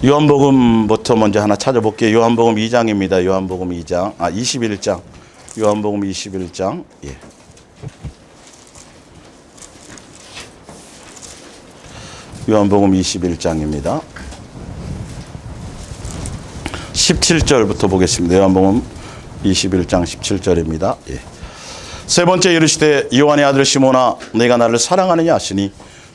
요한복음부터 먼저 하나 찾아볼게요. 요한복음 2장입니다. 요한복음 2장, 21장. 요한복음 21장. 예. 요한복음 21장입니다. 17절부터 보겠습니다. 요한복음 21장 17절입니다. 예. 세 번째 이르시되 요한의 아들 시몬아 내가 나를 사랑하느냐 하시니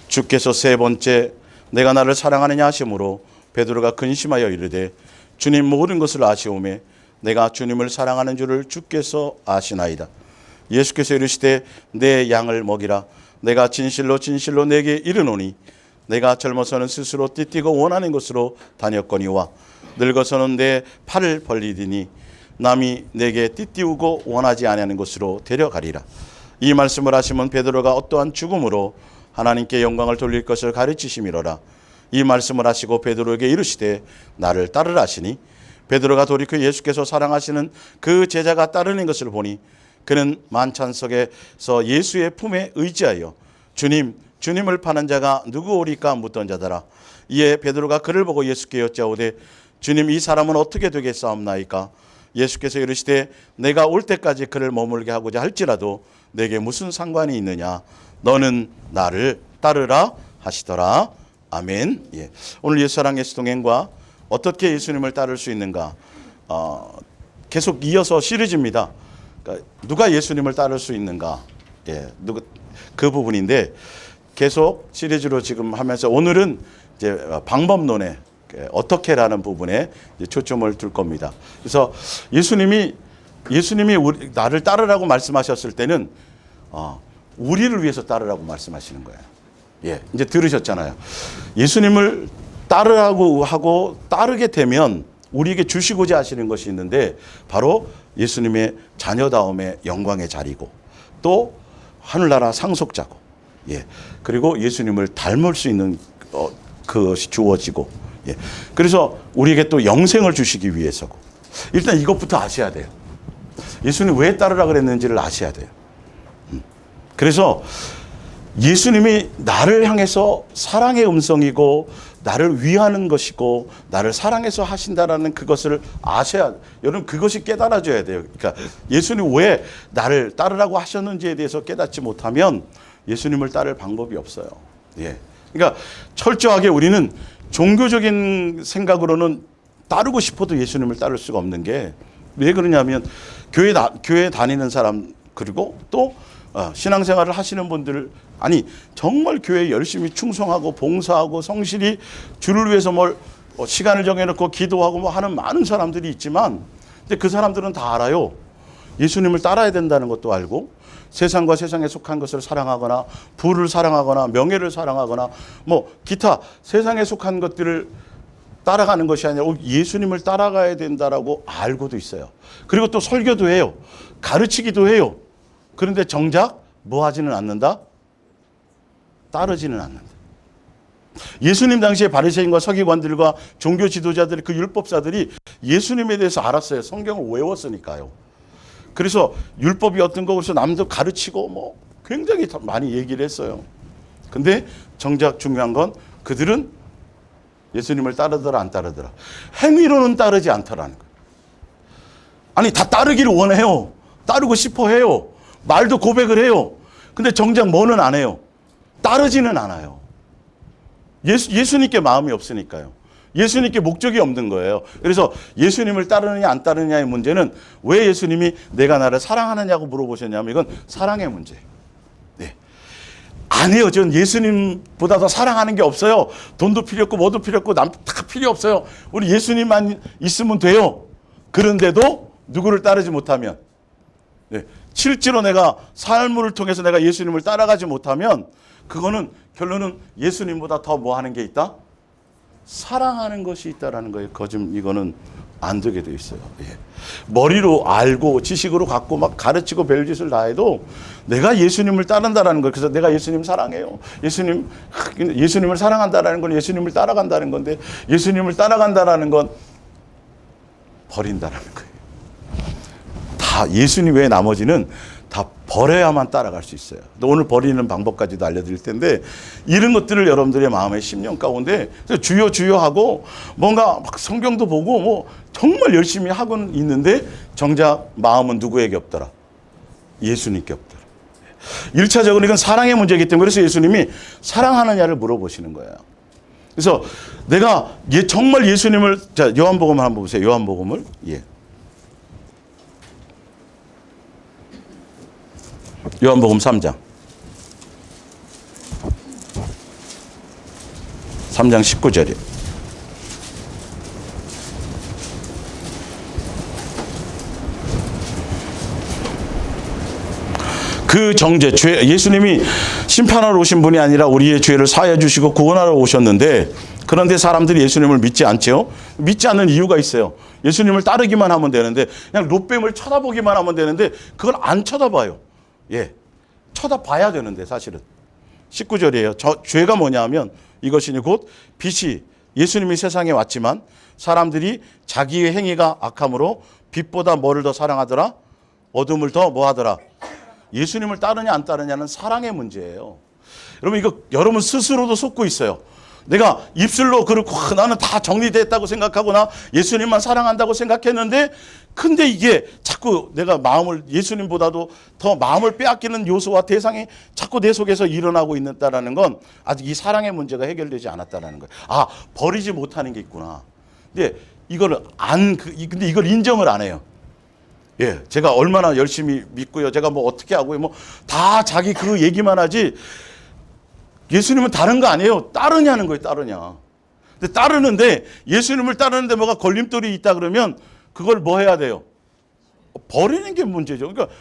주께서 세 번째 내가 나를 사랑하느냐 하심으로 베드로가 근심하여 이르되 주님 모든 것을 아시오매 내가 주님을 사랑하는 줄을 주께서 아시나이다. 예수께서 이르시되 내 양을 먹이라. 내가 진실로 진실로 내게 이르노니 내가 젊어서는 스스로 띠띠고 원하는 곳으로 다녔거니와 늙어서는 내 팔을 벌리리니 남이 내게 띠띠우고 원하지 아니하는 곳으로 데려가리라. 이 말씀을 하시면 베드로가 어떠한 죽음으로 하나님께 영광을 돌릴 것을 가르치심이로라. 이 말씀을 하시고 베드로에게 이르시되 나를 따르라 하시니 베드로가 돌이켜 예수께서 사랑하시는 그 제자가 따르는 것을 보니 그는 만찬석에서 예수의 품에 의지하여 주님을 파는 자가 누구오리까 묻던 자더라. 이에 베드로가 그를 보고 예수께 여짜오되 주님 이 사람은 어떻게 되겠사옵나이까? 예수께서 이르시되 내가 올 때까지 그를 머물게 하고자 할지라도 내게 무슨 상관이 있느냐? 너는 나를 따르라 하시더라. 아멘. 예. 오늘 예수사랑 예수동행과 어떻게 예수님을 따를 수 있는가? 계속 이어서 시리즈입니다. 그러니까 누가 예수님을 따를 수 있는가? 예, 그 부분인데 계속 시리즈로 지금 하면서 오늘은 이제 방법론에 어떻게라는 부분에 초점을 둘 겁니다. 그래서 예수님이 나를 따르라고 말씀하셨을 때는 우리를 위해서 따르라고 말씀하시는 거예요. 예, 이제 들으셨잖아요. 예수님을 따르라고 하고 따르게 되면 우리에게 주시고자 하시는 것이 있는데 바로 예수님의 자녀다움의 영광의 자리고 또 하늘나라 상속자고, 예, 그리고 예수님을 닮을 수 있는 그것이 주어지고, 예, 그래서 우리에게 또 영생을 주시기 위해서고. 일단 이것부터 아셔야 돼요. 예수님 왜 따르라 그랬는지를 아셔야 돼요. 그래서 예수님이 나를 향해서 사랑의 음성이고 나를 위하는 것이고 나를 사랑해서 하신다라는 그것을 아셔야, 여러분 그것이 깨달아져야 돼요. 그러니까 예수님 왜 나를 따르라고 하셨는지에 대해서 깨닫지 못하면 예수님을 따를 방법이 없어요. 예. 그러니까 철저하게 우리는 종교적인 생각으로는 따르고 싶어도 예수님을 따를 수가 없는 게 왜 그러냐면 교회 다니는 사람 그리고 또 신앙생활을 하시는 분들, 아니 정말 교회에 열심히 충성하고 봉사하고 성실히 주를 위해서 시간을 정해놓고 기도하고 하는 많은 사람들이 있지만 근데 그 사람들은 다 알아요. 예수님을 따라야 된다는 것도 알고 세상과 세상에 속한 것을 사랑하거나 부를 사랑하거나 명예를 사랑하거나 기타 세상에 속한 것들을 따라가는 것이 아니라 예수님을 따라가야 된다라고 알고도 있어요. 그리고 또 설교도 해요. 가르치기도 해요. 그런데 정작 뭐 하지는 않는다? 따르지는 않는다. 예수님 당시에 바리새인과 서기관들과 종교 지도자들, 그 율법사들이 예수님에 대해서 알았어요. 성경을 외웠으니까요. 그래서 율법이 어떤 것을 남도 가르치고 굉장히 많이 얘기를 했어요. 근데 정작 중요한 건 그들은 예수님을 따르더라 안 따르더라. 행위로는 따르지 않더라는 거예요. 아니 다 따르기를 원해요. 따르고 싶어 해요. 말도 고백을 해요. 근데 정작 뭐는 안 해요. 따르지는 않아요. 예수님께 마음이 없으니까요. 예수님께 목적이 없는 거예요. 그래서 예수님을 따르느냐 안 따르느냐의 문제는 왜 예수님이 내가 나를 사랑하느냐고 물어보셨냐면 이건 사랑의 문제예요. 네. 아니에요. 전 예수님보다 더 사랑하는 게 없어요. 돈도 필요 없고 뭐도 필요 없고 남 다 필요 없어요. 우리 예수님만 있으면 돼요. 그런데도 누구를 따르지 못하면, 네, 실제로 내가 삶을 통해서 내가 예수님을 따라가지 못하면 그거는 결론은 예수님보다 더 뭐 하는 게 있다? 사랑하는 것이 있다라는 거예요. 이거는 안 되게 돼 있어요. 예. 머리로 알고 지식으로 갖고 막 가르치고 별짓을 다 해도 내가 예수님을 따른다라는 거예요. 그래서 내가 예수님 사랑해요. 예수님을 사랑한다라는 건 예수님을 따라간다는 건데 예수님을 따라간다라는 건 버린다라는 거예요. 다 예수님 외에 나머지는 다 버려야만 따라갈 수 있어요. 오늘 버리는 방법까지도 알려드릴 텐데 이런 것들을 여러분들의 마음의 심령 가운데 주여 주여 하고 뭔가 막 성경도 보고 뭐 정말 열심히 하고는 있는데 정작 마음은 누구에게 없더라? 예수님께 없더라. 1차적으로 이건 사랑의 문제이기 때문에 그래서 예수님이 사랑하느냐를 물어보시는 거예요. 그래서 내가 정말 예수님을 자 요한복음을 한번 보세요. 요한복음을 요한복음 3장 19절이에요. 그 정죄, 예수님이 심판하러 오신 분이 아니라 우리의 죄를 사하여 주시고 구원하러 오셨는데 그런데 사람들이 예수님을 믿지 않죠. 믿지 않는 이유가 있어요. 예수님을 따르기만 하면 되는데 그냥 롯뱀을 쳐다보기만 하면 되는데 그걸 안 쳐다봐요. 쳐다봐야 되는데 사실은 19절이에요. 죄가 뭐냐 하면 이것이니 곧 빛이 예수님이 세상에 왔지만 사람들이 자기의 행위가 악함으로 빛보다 뭐를 더 사랑하더라? 어둠을 더 뭐하더라? 예수님을 따르냐 안 따르냐는 사랑의 문제예요. 여러분 이거 여러분 스스로도 속고 있어요. 내가 입술로 그렇고 나는 다 정리됐다고 생각하고 나 예수님만 사랑한다고 생각했는데 근데 이게 자꾸 내가 마음을 예수님보다도 더 마음을 빼앗기는 요소와 대상이 자꾸 내 속에서 일어나고 있다라는 건 아직 이 사랑의 문제가 해결되지 않았다라는 거예요. 아, 버리지 못하는 게 있구나. 근데 이걸 근데 이걸 인정을 안 해요. 제가 얼마나 열심히 믿고요. 제가 뭐 어떻게 하고요. 뭐 다 자기 그 얘기만 하지. 예수님은 다른 거 아니에요. 따르냐는 거예요. 따르냐. 근데 따르는데 예수님을 따르는데 뭐가 걸림돌이 있다 그러면 그걸 뭐 해야 돼요? 버리는 게 문제죠. 그러니까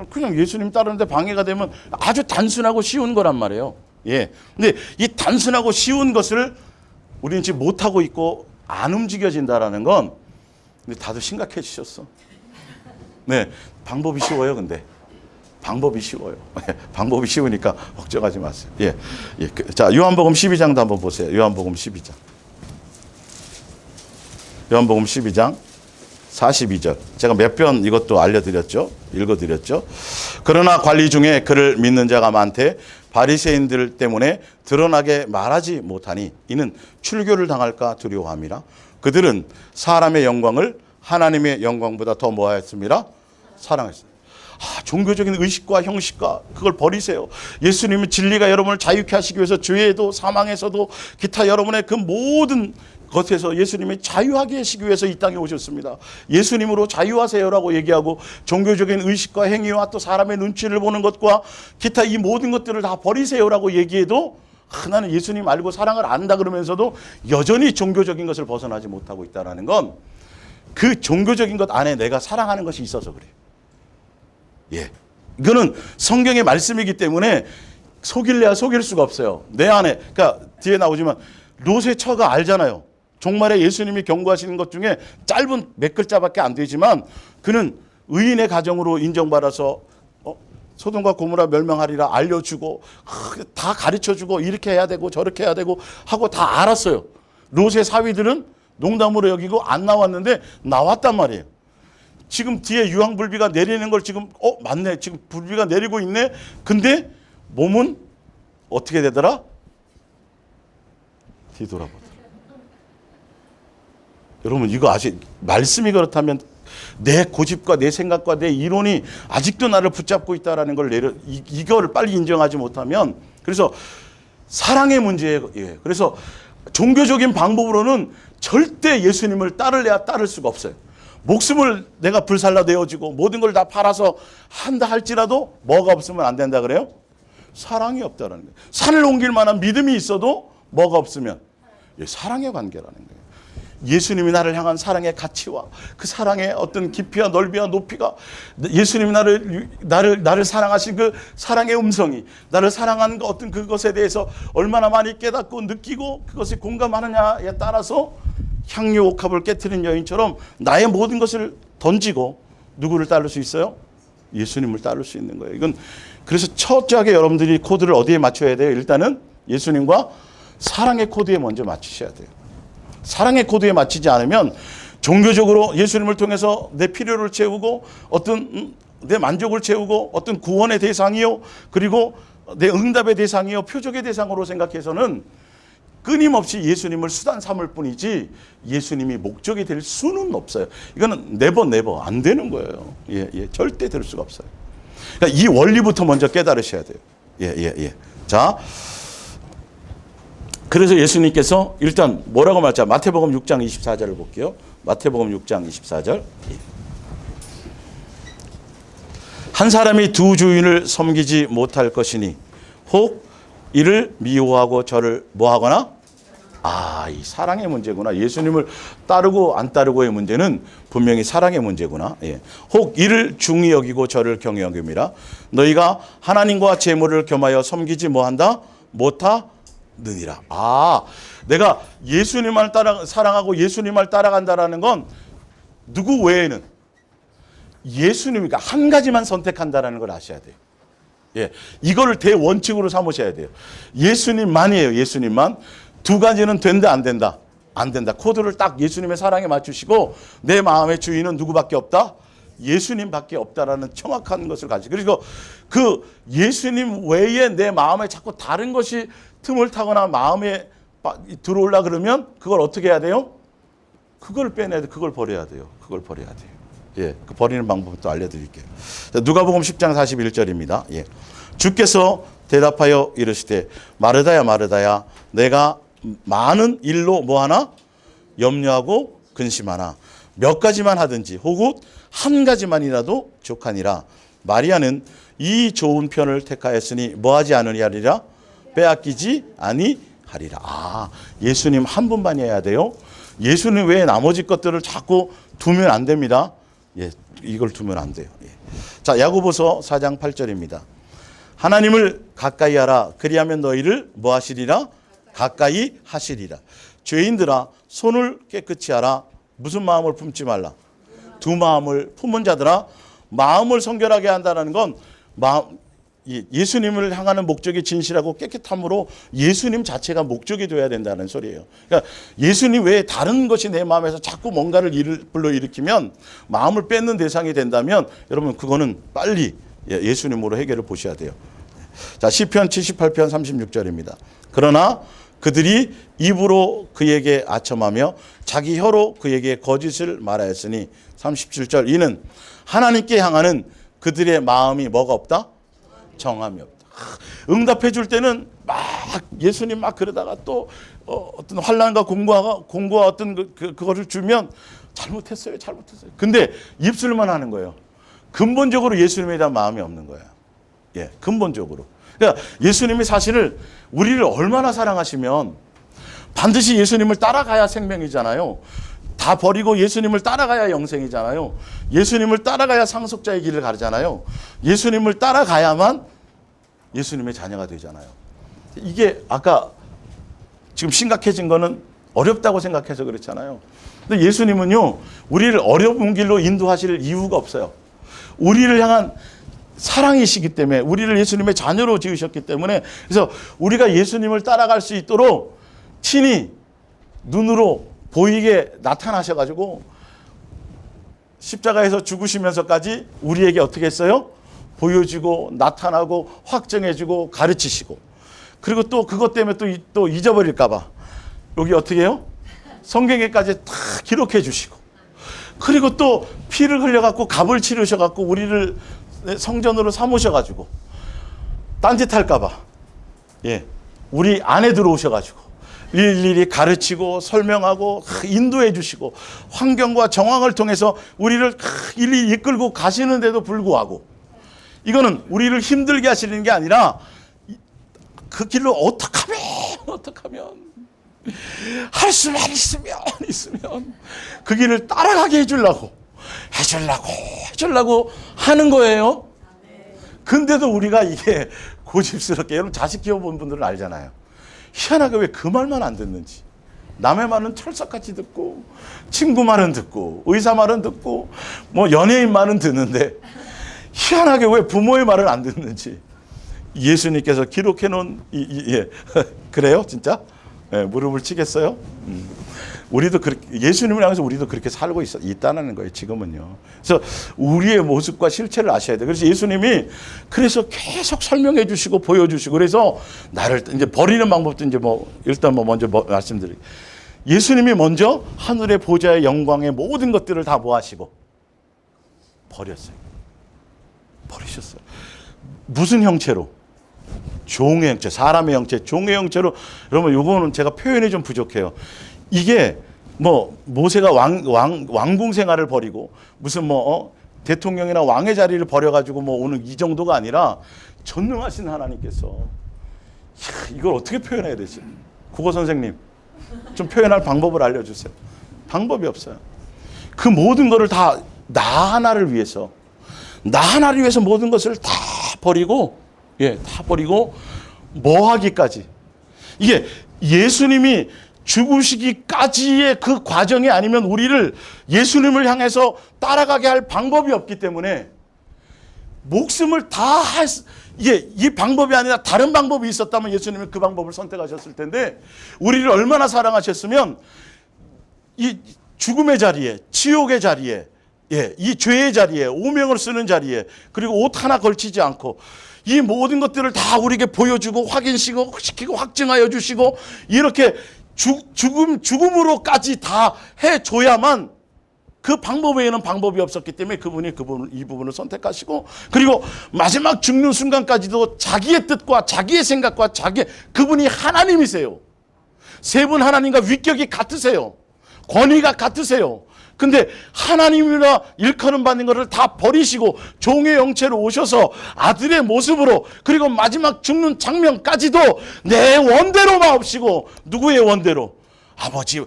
그냥 예수님 따르는데 방해가 되면 아주 단순하고 쉬운 거란 말이에요. 근데 이 단순하고 쉬운 것을 우리는 지금 못하고 있고 안 움직여진다라는 건 근데 다들 심각해지셨어. 방법이 쉬워요. 근데 방법이 쉬워요. 방법이 쉬우니까 걱정하지 마세요. 자, 요한복음 12장도 한번 보세요. 요한복음 12장. 요한복음 12장 42절. 제가 몇 번 이것도 알려드렸죠. 읽어드렸죠. 그러나 관리 중에 그를 믿는 자가 많되 바리새인들 때문에 드러나게 말하지 못하니 이는 출교를 당할까 두려워함이라. 그들은 사람의 영광을 하나님의 영광보다 더 뭐하였습니다? 사랑했습니다. 종교적인 의식과 형식과 그걸 버리세요. 예수님은 진리가 여러분을 자유케 하시기 위해서 죄에도 사망에서도 기타 여러분의 그 모든 것에서 예수님이 자유하게 하시기 위해서 이 땅에 오셨습니다. 예수님으로 자유하세요라고 얘기하고 종교적인 의식과 행위와 또 사람의 눈치를 보는 것과 기타 이 모든 것들을 다 버리세요라고 얘기해도 나는 예수님 알고 사랑을 안다 그러면서도 여전히 종교적인 것을 벗어나지 못하고 있다는 건 그 종교적인 것 안에 내가 사랑하는 것이 있어서 그래요. 이거는 성경의 말씀이기 때문에 속일래야 속일 수가 없어요. 내 안에, 그러니까 뒤에 나오지만 롯의 처가 알잖아요. 종말에 예수님이 경고하시는 것 중에 짧은 몇 글자밖에 안 되지만 그는 의인의 가정으로 인정받아서 소돔과 고모라 멸망하리라 알려주고 다 가르쳐주고 이렇게 해야 되고 저렇게 해야 되고 하고 다 알았어요. 롯의 사위들은 농담으로 여기고 안 나왔는데 나왔단 말이에요. 지금 뒤에 유황불비가 내리는 걸 지금 맞네. 지금 불비가 내리고 있네. 근데 몸은 어떻게 되더라? 뒤돌아보더라. 여러분 이거 아직 말씀이 그렇다면 내 고집과 내 생각과 내 이론이 아직도 나를 붙잡고 있다는 걸 이거를 빨리 인정하지 못하면 그래서 사랑의 문제예요. 그래서 종교적인 방법으로는 절대 예수님을 따를래야 따를 수가 없어요. 목숨을 내가 불살라 내어주고 모든 걸 다 팔아서 한다 할지라도 뭐가 없으면 안 된다 그래요? 사랑이 없다라는 거예요. 산을 옮길 만한 믿음이 있어도 뭐가 없으면 사랑의 관계라는 거예요. 예수님이 나를 향한 사랑의 가치와 그 사랑의 어떤 깊이와 넓이와 높이가 예수님이 나를 사랑하신 그 사랑의 음성이 나를 사랑한 어떤 그것에 대해서 얼마나 많이 깨닫고 느끼고 그것에 공감하느냐에 따라서 향유 옥합을 깨트린 여인처럼 나의 모든 것을 던지고 누구를 따를 수 있어요? 예수님을 따를 수 있는 거예요. 이건 그래서 철저하게 여러분들이 코드를 어디에 맞춰야 돼요? 일단은 예수님과 사랑의 코드에 먼저 맞추셔야 돼요. 사랑의 코드에 맞추지 않으면 종교적으로 예수님을 통해서 내 필요를 채우고 어떤 내 만족을 채우고 어떤 구원의 대상이요, 그리고 내 응답의 대상이요, 표적의 대상으로 생각해서는 끊임없이 예수님을 수단 삼을 뿐이지 예수님이 목적이 될 수는 없어요. 이거는 네버 안 되는 거예요. 절대 될 수가 없어요. 그러니까 이 원리부터 먼저 깨달으셔야 돼요. 자, 그래서 예수님께서 일단 뭐라고 말했죠? 마태복음 6장 24절을 볼게요. 마태복음 6장 24절. 한 사람이 두 주인을 섬기지 못할 것이니 혹 이를 미워하고 저를 뭐하거나, 이 사랑의 문제구나. 예수님을 따르고 안 따르고의 문제는 분명히 사랑의 문제구나. 혹 이를 중히 여기고 저를 경히 여김이라. 너희가 하나님과 재물을 겸하여 섬기지 뭐한다? 못하느니라. 내가 예수님을 사랑하고 예수님을 따라간다라는 건 누구 외에는 예수님이니까 한 가지만 선택한다라는 걸 아셔야 돼요. 이거를 대원칙으로 삼으셔야 돼요. 예수님만이에요. 예수님만. 두 가지는 된다 안 된다? 안 된다. 코드를 딱 예수님의 사랑에 맞추시고 내 마음의 주인은 누구밖에 없다? 예수님밖에 없다라는 정확한 것을 가지고, 그리고 그 예수님 외에 내 마음에 자꾸 다른 것이 틈을 타거나 마음에 들어올라 그러면 그걸 어떻게 해야 돼요? 그걸 빼내야 돼. 그걸 버려야 돼요. 그걸 버려야 돼요. 그 버리는 방법도 알려드릴게요. 누가복음 10장 41절입니다. 주께서 대답하여 이르시되 마르다야 마르다야 내가 많은 일로 뭐하나? 염려하고 근심하나 몇 가지만 하든지 혹은 한 가지만이라도 족하니라. 마리아는 이 좋은 편을 택하였으니 뭐하지 않으리라? 빼앗기지 아니하리라. 예수님 한 분만 해야 돼요. 예수님 외에 나머지 것들을 자꾸 두면 안 됩니다. 이걸 두면 안 돼요. 자, 야고보서 4장 8절입니다. 하나님을 가까이 하라. 그리하면 너희를 뭐 하시리라? 가까이 하시리라. 죄인들아 손을 깨끗이 하라. 무슨 마음을 품지 말라? 두 마음을 품은 자들아 마음을 성결하게 한다는 건 예수님을 향하는 목적이 진실하고 깨끗함으로 예수님 자체가 목적이 되어야 된다는 소리예요. 그러니까 예수님 외에 다른 것이 내 마음에서 자꾸 뭔가를 불러일으키면 마음을 뺏는 대상이 된다면 여러분 그거는 빨리 예수님으로 해결을 보셔야 돼요. 자, 시편 78편 36절입니다. 그러나 그들이 입으로 그에게 아첨하며 자기 혀로 그에게 거짓을 말하였으니 37절 이는 하나님께 향하는 그들의 마음이 뭐가 없다? 정함이 없다. 응답해 줄 때는 막 예수님 막 그러다가 또 어떤 환난과 공고와 어떤 그거를 주면 잘못했어요. 근데 입술만 하는 거예요. 근본적으로 예수님에 대한 마음이 없는 거예요. 근본적으로. 그러니까 예수님이 사실은 우리를 얼마나 사랑하시면 반드시 예수님을 따라가야 생명이잖아요. 다 버리고 예수님을 따라가야 영생이잖아요. 예수님을 따라가야 상속자의 길을 가르잖아요. 예수님을 따라가야만 예수님의 자녀가 되잖아요. 이게 아까 지금 심각해진 거는 어렵다고 생각해서 그렇잖아요. 근데 예수님은요, 우리를 어려운 길로 인도하실 이유가 없어요. 우리를 향한 사랑이시기 때문에, 우리를 예수님의 자녀로 지으셨기 때문에, 그래서 우리가 예수님을 따라갈 수 있도록 친히 눈으로 보이게 나타나셔가지고 십자가에서 죽으시면서까지 우리에게 어떻게 했어요? 보여주고 나타나고 확정해주고 가르치시고, 그리고 또 그것 때문에 또 잊어버릴까봐 여기 어떻게 해요? 성경에까지 다 기록해 주시고, 그리고 또 피를 흘려갖고 값을 치르셔갖고 우리를 성전으로 삼으셔가지고 딴짓할까봐 우리 안에 들어오셔가지고 일일이 가르치고 설명하고 인도해 주시고 환경과 정황을 통해서 우리를 일일이 이끌고 가시는데도 불구하고, 이거는 우리를 힘들게 하시는 게 아니라 그 길로 어떻게 하면 할 수만 있으면 그 길을 따라가게 해주려고 하는 거예요. 근데도 우리가 이게 고집스럽게, 여러분 자식 키워본 분들은 알잖아요. 희한하게 왜 그 말만 안 듣는지. 남의 말은 철석같이 듣고, 친구 말은 듣고, 의사 말은 듣고, 뭐 연예인 말은 듣는데 희한하게 왜 부모의 말을 안 듣는지. 예수님께서 기록해 놓은 그래요, 진짜? 예, 무릎을 치겠어요? 우리도 그렇게, 예수님을 향해서 우리도 그렇게 살고 있다는 거예요, 지금은요. 그래서 우리의 모습과 실체를 아셔야 돼요. 그래서 예수님이 그래서 계속 설명해 주시고 보여주시고, 그래서 나를 이제 버리는 방법도 이제 일단 먼저 말씀드릴게요. 예수님이 먼저 하늘의 보좌의 영광의 모든 것들을 다 모아시고 버렸어요. 버리셨어요. 무슨 형체로? 종의 형체, 사람의 형체, 종의 형체로. 여러분, 요거는 제가 표현이 좀 부족해요. 이게 모세가 왕궁 생활을 버리고 무슨 대통령이나 왕의 자리를 버려가지고 오는 이 정도가 아니라 전능하신 하나님께서, 이걸 어떻게 표현해야 되지? 국어 선생님, 좀 표현할 방법을 알려주세요. 방법이 없어요. 그 모든 것을 다 나 하나를 위해서 모든 것을 다 버리고, 다 버리고 뭐 하기까지. 이게 예수님이 죽으시기까지의 그 과정이 아니면 우리를 예수님을 향해서 따라가게 할 방법이 없기 때문에 목숨을 다 이 방법이 아니라 다른 방법이 있었다면 예수님이 그 방법을 선택하셨을 텐데, 우리를 얼마나 사랑하셨으면 이 죽음의 자리에, 지옥의 자리에, 이 죄의 자리에, 오명을 쓰는 자리에, 그리고 옷 하나 걸치지 않고 이 모든 것들을 다 우리에게 보여주고 확인시키고 확증하여 주시고, 이렇게 죽음으로까지 다 해줘야만, 그 방법 외에는 방법이 없었기 때문에 이 부분을 선택하시고, 그리고 마지막 죽는 순간까지도 자기의 뜻과 자기의 생각과 그분이 하나님이세요. 세 분 하나님과 위격이 같으세요. 권위가 같으세요. 근데 하나님이라 일컬음 받는 것을 다 버리시고 종의 형체로 오셔서 아들의 모습으로, 그리고 마지막 죽는 장면까지도 내 원대로 마옵시고, 누구의 원대로? 아버지.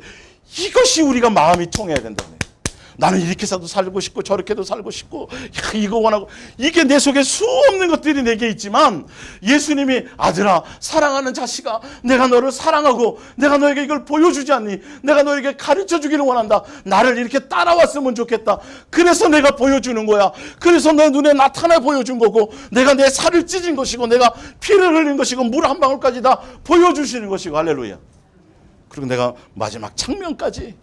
이것이 우리가 마음이 통해야 된다네. 나는 이렇게 살고 싶고 저렇게도 살고 싶고 이거 원하고, 이게 내 속에 수없는 것들이 내게 있지만, 예수님이 아들아, 사랑하는 자식아, 내가 너를 사랑하고 내가 너에게 이걸 보여주지 않니? 내가 너에게 가르쳐 주기를 원한다. 나를 이렇게 따라왔으면 좋겠다. 그래서 내가 보여주는 거야. 그래서 내 눈에 나타나 보여준 거고, 내가 내 살을 찢은 것이고, 내가 피를 흘린 것이고, 물 한 방울까지 다 보여주시는 것이고. 할렐루야. 그리고 내가 마지막 장면까지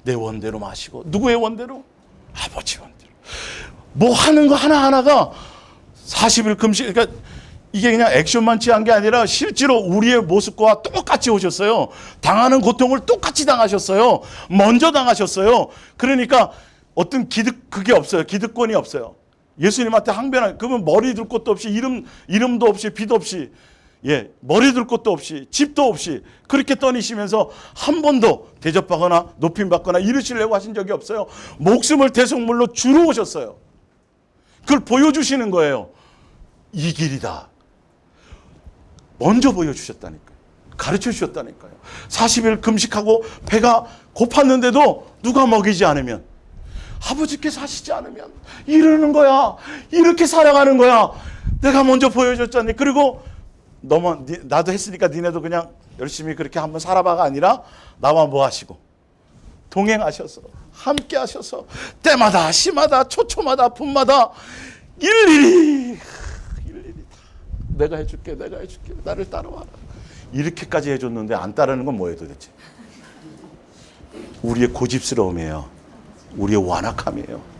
내 원대로 마시고. 누구의 원대로? 아버지 원대로. 뭐 하는 거 하나하나가 40일 금식, 그러니까 이게 그냥 액션만 취한 게 아니라 실제로 우리의 모습과 똑같이 오셨어요. 당하는 고통을 똑같이 당하셨어요. 먼저 당하셨어요. 그러니까 어떤 그게 없어요. 기득권이 없어요. 예수님한테 항변한, 그분 머리 둘 곳도 없이, 이름도 없이, 빛도 없이, 머리 둘 곳도 없이, 집도 없이 그렇게 떠니시면서 한 번도 대접받거나 높임받거나 이르시려고 하신 적이 없어요. 목숨을 대속물로 주러 오셨어요. 그걸 보여주시는 거예요. 이 길이다. 먼저 보여주셨다니까요. 가르쳐 주셨다니까요. 40일 금식하고 배가 고팠는데도 누가 먹이지 않으면, 아버지께서 하시지 않으면 이러는 거야. 이렇게 살아가는 거야. 내가 먼저 보여줬잖니. 그리고 나도 했으니까 니네도 그냥 열심히 그렇게 한번 살아봐가 아니라, 나와 뭐 하시고 동행하셔서 함께 하셔서 때마다 시마다 초초마다 분마다 일일이 다 내가 해줄게 나를 따라와라. 이렇게까지 해줬는데 안 따르는 건 뭐예요 도대체? 우리의 고집스러움이에요. 우리의 완악함이에요.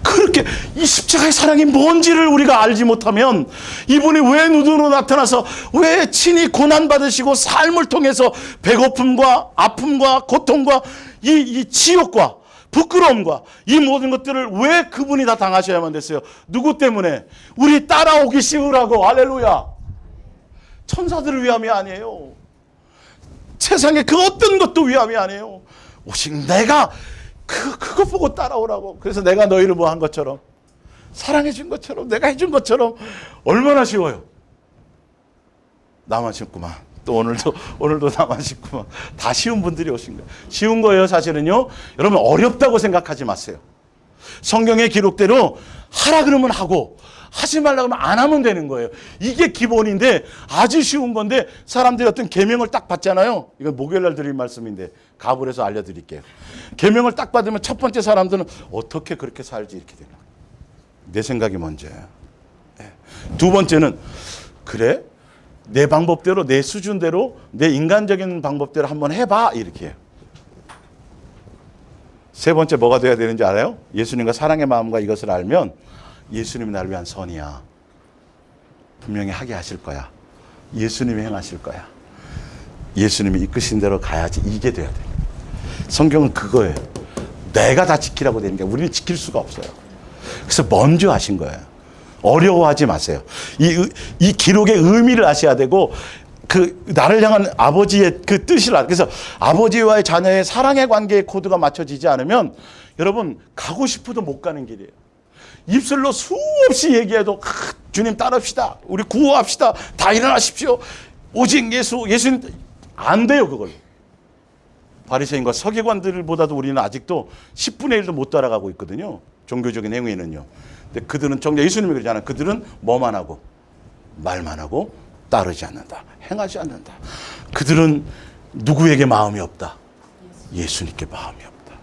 그렇게 이 십자가의 사랑이 뭔지를 우리가 알지 못하면, 이분이 왜 눈으로 나타나서 왜 친히 고난받으시고 삶을 통해서 배고픔과 아픔과 고통과 이 지옥과 부끄러움과 이 모든 것들을 왜 그분이 다 당하셔야만 됐어요? 누구 때문에? 우리 따라오기 쉬우라고. 할렐루야. 천사들을 위함이 아니에요. 세상에 그 어떤 것도 위함이 아니에요. 오직 내가 그거 보고 따라오라고. 그래서 내가 너희를 뭐 한 것처럼, 사랑해 준 것처럼, 내가 해준 것처럼. 얼마나 쉬워요. 나만 쉽구만. 또 오늘도 나만 쉽구만. 다 쉬운 분들이 오신 거예요. 쉬운 거예요 사실은요. 여러분, 어렵다고 생각하지 마세요. 성경의 기록대로 하라 그러면 하고, 하지 말라 그러면 안 하면 되는 거예요. 이게 기본인데, 아주 쉬운 건데, 사람들이 어떤 계명을 딱 받잖아요. 이건 목요일날 드릴 말씀인데 가불해서 알려드릴게요. 계명을 딱 받으면 첫 번째 사람들은 어떻게 그렇게 살지 이렇게 되는 거예요. 내 생각이 먼저예요. 두 번째는, 그래? 내 방법대로, 내 수준대로, 내 인간적인 방법대로 한번 해봐. 이렇게 해요. 세 번째 뭐가 돼야 되는지 알아요? 예수님과 사랑의 마음과 이것을 알면 예수님이 나를 위한 선이야. 분명히 하게 하실 거야. 예수님이 행하실 거야. 예수님이 이끄신 대로 가야지. 이게 돼야 돼. 성경은 그거예요. 내가 다 지키라고 되는 게 우리는 지킬 수가 없어요. 그래서 먼저 하신 거예요. 어려워하지 마세요. 이 기록의 의미를 아셔야 되고 그 나를 향한 아버지의 그 뜻을 그래서 아버지와의 자녀의 사랑의 관계의 코드가 맞춰지지 않으면 여러분 가고 싶어도 못 가는 길이에요. 입술로 수없이 얘기해도 주님 따릅시다. 우리 구호합시다. 다 일어나십시오. 오직 예수님 안 돼요 그걸로. 바리새인과 서기관들보다도 우리는 아직도 10분의 1도 못 따라가고 있거든요. 종교적인 행위는요. 근데 그들은 정작 예수님이 그러잖아요. 그들은 뭐만 하고 말만 하고 따르지 않는다. 행하지 않는다. 그들은 누구에게 마음이 없다. 예수님께 마음이 없다.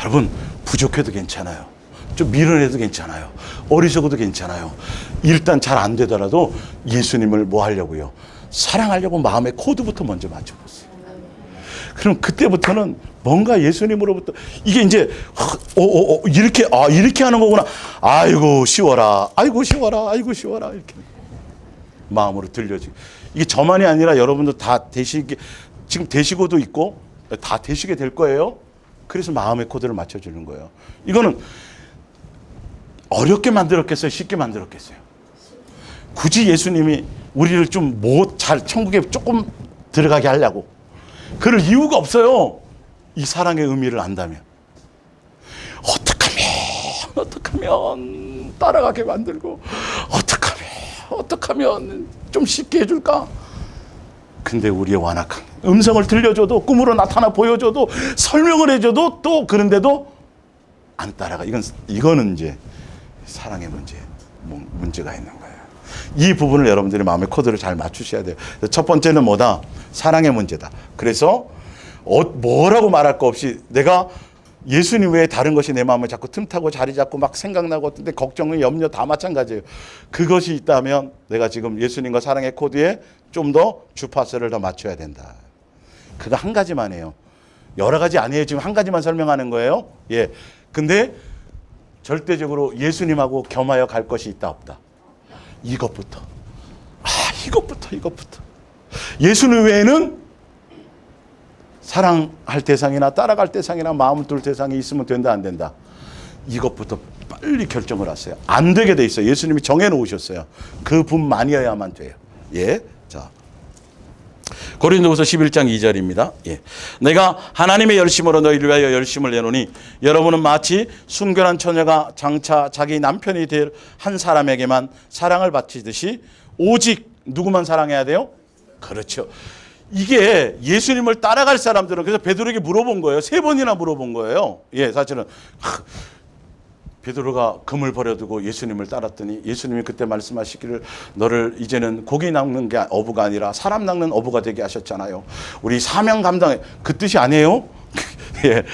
여러분 부족해도 괜찮아요. 좀 미련해도 괜찮아요. 어리석어도 괜찮아요. 일단 잘 안 되더라도 예수님을 뭐 하려고요? 사랑하려고 마음의 코드부터 먼저 맞춰보세요. 그럼 그때부터는 뭔가 예수님으로부터 이게 이제 이렇게 하는 거구나. 아이고 쉬워라. 아이고 쉬워라. 아이고 쉬워라. 이렇게 마음으로 들려지고 이게 저만이 아니라 여러분도 다 지금 되시고도 있고 다 되시게 될 거예요. 그래서 마음의 코드를 맞춰주는 거예요. 이거는 어렵게 만들었겠어요? 쉽게 만들었겠어요? 굳이 예수님이 우리를 좀 잘 천국에 조금 들어가게 하려고 그럴 이유가 없어요. 이 사랑의 의미를 안다면 어떻게 하면 따라가게 만들고 어떻게 하면 좀 쉽게 해줄까? 근데 우리의 완악한 음성을 들려줘도 꿈으로 나타나 보여줘도 설명을 해줘도 또 그런데도 안 따라가. 이거는 이제 사랑의 문제가 있는 거예요. 이 부분을 여러분들이 마음의 코드를 잘 맞추셔야 돼요. 첫 번째는 뭐다? 사랑의 문제다. 그래서 뭐라고 말할 거 없이 내가 예수님 외에 다른 것이 내 마음을 자꾸 틈타고 자리 잡고 막 생각나고 근데 걱정은 염려 다 마찬가지예요. 그것이 있다면 내가 지금 예수님과 사랑의 코드에 좀 더 주파수를 더 맞춰야 된다. 그거 한 가지만 해요. 여러 가지 아니에요. 지금 한 가지만 설명하는 거예요. 예. 근데 절대적으로 예수님하고 겸하여 갈 것이 있다 없다. 이것부터. 이것부터. 예수님 외에는 사랑할 대상이나 따라갈 대상이나 마음을 둘 대상이 있으면 된다 안 된다. 이것부터 빨리 결정을 하세요. 안 되게 돼 있어요. 예수님이 정해놓으셨어요. 그 분만이어야만 돼요. 예. 자. 고린도후서 11장 2절입니다. 예. 내가 하나님의 열심으로 너희를 위하여 열심을 내노니 여러분은 마치 순결한 처녀가 장차 자기 남편이 될 한 사람에게만 사랑을 바치듯이 오직 누구만 사랑해야 돼요? 그렇죠. 이게 예수님을 따라갈 사람들은 그래서 베드로에게 물어본 거예요. 3번이나 물어본 거예요. 예, 사실은 베드로가 금을 버려두고 예수님을 따랐더니 예수님이 그때 말씀하시기를 너를 이제는 고기 낚는 게 어부가 아니라 사람 낚는 어부가 되게 하셨잖아요. 우리 사명 감당해. 그 뜻이 아니에요? 예.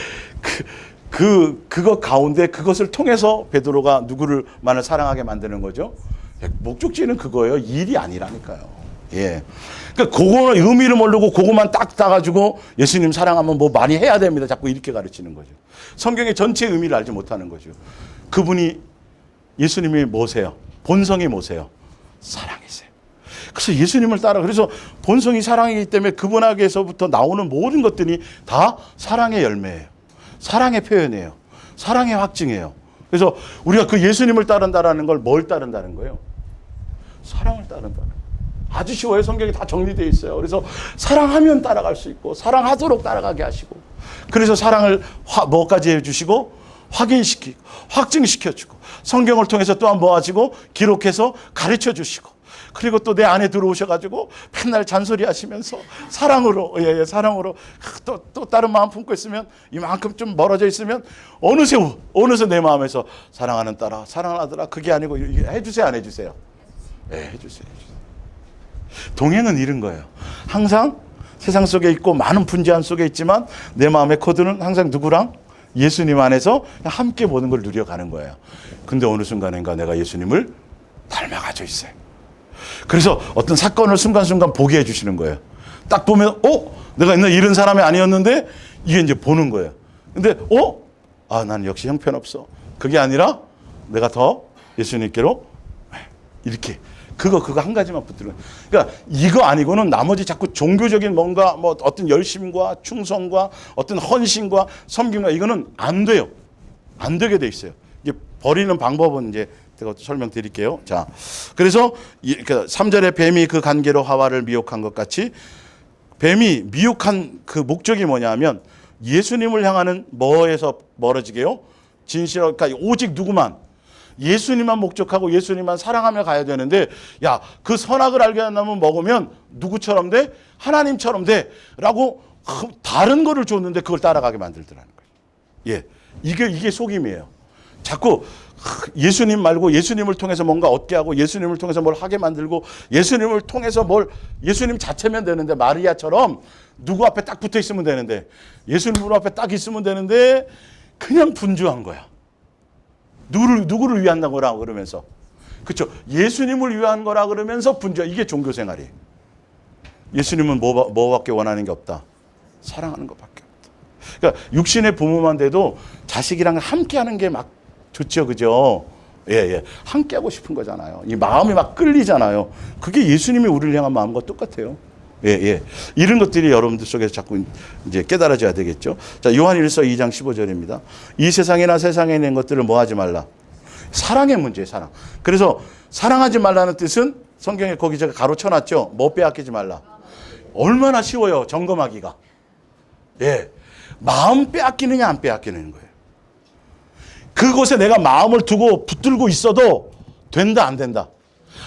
그거 가운데 그것을 통해서 베드로가 누구를만을 사랑하게 만드는 거죠. 목적지는 그거예요. 일이 아니라니까요. 예. 그러니까 그거는 의미를 모르고 그거만 딱 따가지고 예수님 사랑하면 뭐 많이 해야 됩니다. 자꾸 이렇게 가르치는 거죠. 성경의 전체 의미를 알지 못하는 거죠. 그분이 예수님이 뭐세요? 본성이 뭐세요? 사랑이세요. 그래서 예수님을 따라 그래서 본성이 사랑이기 때문에 그분에게서부터 나오는 모든 것들이 다 사랑의 열매예요. 사랑의 표현이에요. 사랑의 확증이에요. 그래서 우리가 그 예수님을 따른다라는 걸 뭘 따른다는 거예요? 사랑을 따른다는 거예요. 아주 쉬워요. 성경이 다 정리되어 있어요. 그래서 사랑하면 따라갈 수 있고 사랑하도록 따라가게 하시고 그래서 사랑을 뭐까지 해주시고 확인시키고 확증시켜주고 성경을 통해서 또한 모아지고 기록해서 가르쳐주시고 그리고 또 내 안에 들어오셔가지고 맨날 잔소리하시면서 사랑으로 사랑으로 또 다른 마음 품고 있으면 이만큼 좀 멀어져 있으면 어느새 내 마음에서 사랑하는 딸아 사랑하더라 그게 아니고 해주세요 안 해주세요? 네, 해주세요. 동행은 이런 거예요. 항상 세상 속에 있고 많은 분주함 속에 있지만 내 마음의 코드는 항상 누구랑? 예수님 안에서 함께 모든 걸 누려가는 거예요. 근데 어느 순간인가 내가 예수님을 닮아가져 있어요. 그래서 어떤 사건을 순간순간 보게 해주시는 거예요. 딱 보면, 내가 옛날에 이런 사람이 아니었는데, 이게 이제 보는 거예요. 근데, 나는 역시 형편없어. 그게 아니라, 내가 더 예수님께로, 이렇게. 그거 한 가지만 붙들어. 그러니까 이거 아니고는 나머지 자꾸 종교적인 뭔가, 뭐 어떤 열심과 충성과 어떤 헌신과 섬김과 이거는 안 돼요. 안 되게 돼 있어요. 이게 버리는 방법은 이제 제가 설명드릴게요. 자, 그래서 3절에 뱀이 그 관계로 하와를 미혹한 것 같이 뱀이 미혹한 그 목적이 뭐냐면 예수님을 향하는 뭐에서 멀어지게요? 그러니까 오직 누구만? 예수님만 목적하고 예수님만 사랑하며 가야 되는데, 야, 그 선악을 알게 한다면 먹으면 누구처럼 돼? 하나님처럼 돼. 라고 다른 거를 줬는데 그걸 따라가게 만들더라는 거예요. 예. 이게 속임이에요. 자꾸 예수님 말고 예수님을 통해서 뭔가 얻게 하고 예수님을 통해서 뭘 하게 만들고 예수님을 통해서 예수님 자체면 되는데, 마리아처럼 누구 앞에 딱 붙어 있으면 되는데, 예수님 앞에 딱 있으면 되는데 그냥 분주한 거야. 누구를 위한 거라 그러면서, 그렇죠? 예수님을 위한 거라 그러면서 분주. 이게 종교 생활이에요. 예수님은 뭐밖에 원하는 게 없다. 사랑하는 것밖에 없다. 그러니까 육신의 부모만 돼도 자식이랑 함께하는 게 막 좋죠, 그죠? 예. 함께하고 싶은 거잖아요. 이 마음이 막 끌리잖아요. 그게 예수님이 우리를 향한 마음과 똑같아요. 예. 이런 것들이 여러분들 속에서 자꾸 이제 깨달아져야 되겠죠. 자, 요한일서 2장 15절입니다. 이 세상이나 세상에 있는 것들을 뭐 하지 말라. 사랑의 문제예요, 사랑. 그래서 사랑하지 말라는 뜻은 성경에 거기 제가 가로쳐놨죠. 뭐 빼앗기지 말라. 얼마나 쉬워요, 점검하기가. 예. 마음 빼앗기느냐, 안 빼앗기는 거예요. 그곳에 내가 마음을 두고 붙들고 있어도 된다, 안 된다.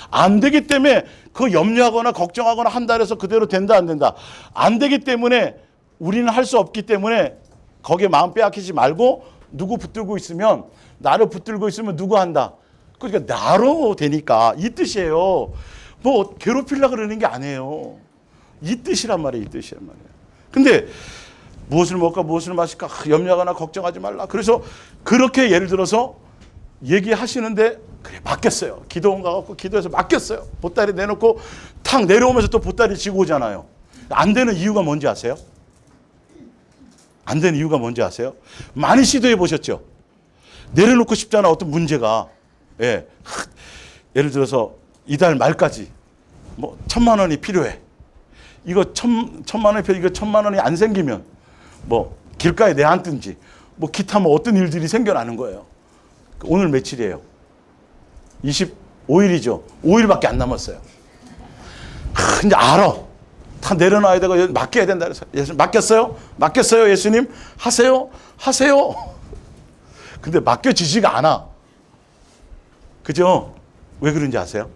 안 되기 때문에 그 염려하거나 걱정하거나 한다 해서 그대로 된다, 안 된다. 안 되기 때문에 우리는 할 수 없기 때문에 거기에 마음 빼앗기지 말고, 누구 붙들고 있으면, 나를 붙들고 있으면 누구 한다. 그러니까 나로 되니까 이 뜻이에요. 뭐 괴롭히려고 그러는 게 아니에요. 이 뜻이란 말이에요. 이 뜻이란 말이에요. 근데 무엇을 먹을까 무엇을 마실까 염려하거나 걱정하지 말라. 그래서 그렇게 예를 들어서 얘기하시는데, 그래 맡겼어요. 기도원 가갖고 기도해서 맡겼어요. 보따리 내놓고 탁 내려오면서 또 보따리 지고 오잖아요. 안 되는 이유가 뭔지 아세요? 안 되는 이유가 뭔지 아세요? 많이 시도해 보셨죠? 내려놓고 싶잖아, 어떤 문제가. 예. 예를 들어서 이달 말까지 뭐 1,000만 원이 필요해. 이거 1,000만 원이 필요해. 이거 1,000만 원이 안 생기면 뭐 길가에 내앉든지 뭐 기타 뭐 어떤 일들이 생겨나는 거예요. 오늘 며칠이에요? 25일이죠. 5일밖에 안 남았어요. 이제 알아. 다 내려놔야 되고 맡겨야 된다 그래서 예수님 맡겼어요? 맡겼어요, 예수님? 하세요? 근데 맡겨지지가 않아. 그죠? 왜 그런지 아세요?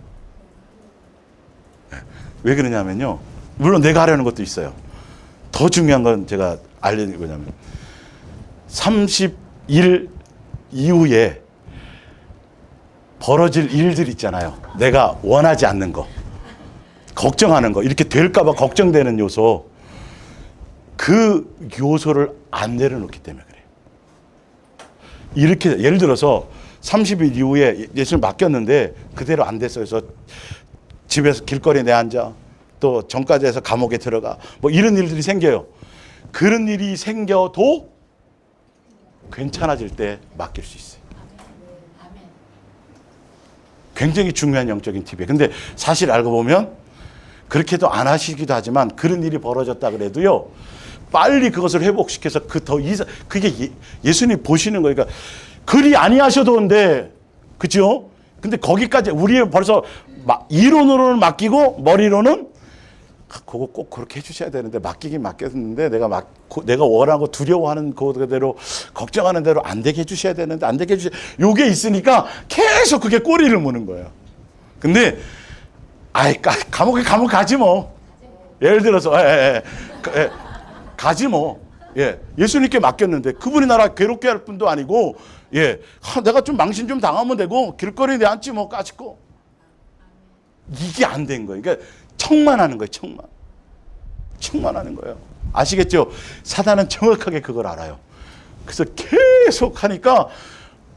왜 그러냐면요. 물론 내가 하려는 것도 있어요. 더 중요한 건 제가 알려드리는 거냐면 30일 이후에 벌어질 일들 있잖아요. 내가 원하지 않는 거, 걱정하는 거, 이렇게 될까 봐 걱정되는 요소, 그 요소를 안 내려놓기 때문에 그래요. 이렇게 예를 들어서 30일 이후에 예수님 맡겼는데 그대로 안 됐어요. 그래서 집에서 길거리에 내앉아, 또 전까지 해서 감옥에 들어가, 뭐 이런 일들이 생겨요. 그런 일이 생겨도 괜찮아질 때 맡길 수 있어요. 굉장히 중요한 영적인 팁이에요. 근데 사실 알고 보면 그렇게도 안 하시기도 하지만, 그런 일이 벌어졌다 그래도요, 빨리 그것을 회복시켜서 그게 예수님 보시는 거예요. 그러니까 그리 아니하셔도 한데, 그죠? 근데 거기까지 우리 벌써 이론으로는 맡기고 머리로는 그거 꼭 그렇게 해주셔야 되는데, 맡기긴 맡겼는데 내가 원하고 두려워하는 그대로, 걱정하는 대로 안 되게 해주셔야 되는데 안 되게 해주셔야, 요게 있으니까 계속 그게 꼬리를 무는 거예요. 근데 감옥에 가지 뭐. 예를 들어서 가지 뭐. 예, 예수님께 맡겼는데 그분이 나라 괴롭게 할 분도 아니고, 예, 내가 좀 망신 좀 당하면 되고 길거리에 내앉지 뭐 까짓고. 이게 안 된 거예요. 그러니까 청만하는 거예요. 청만하는 거예요. 아시겠죠? 사단은 정확하게 그걸 알아요. 그래서 계속 하니까,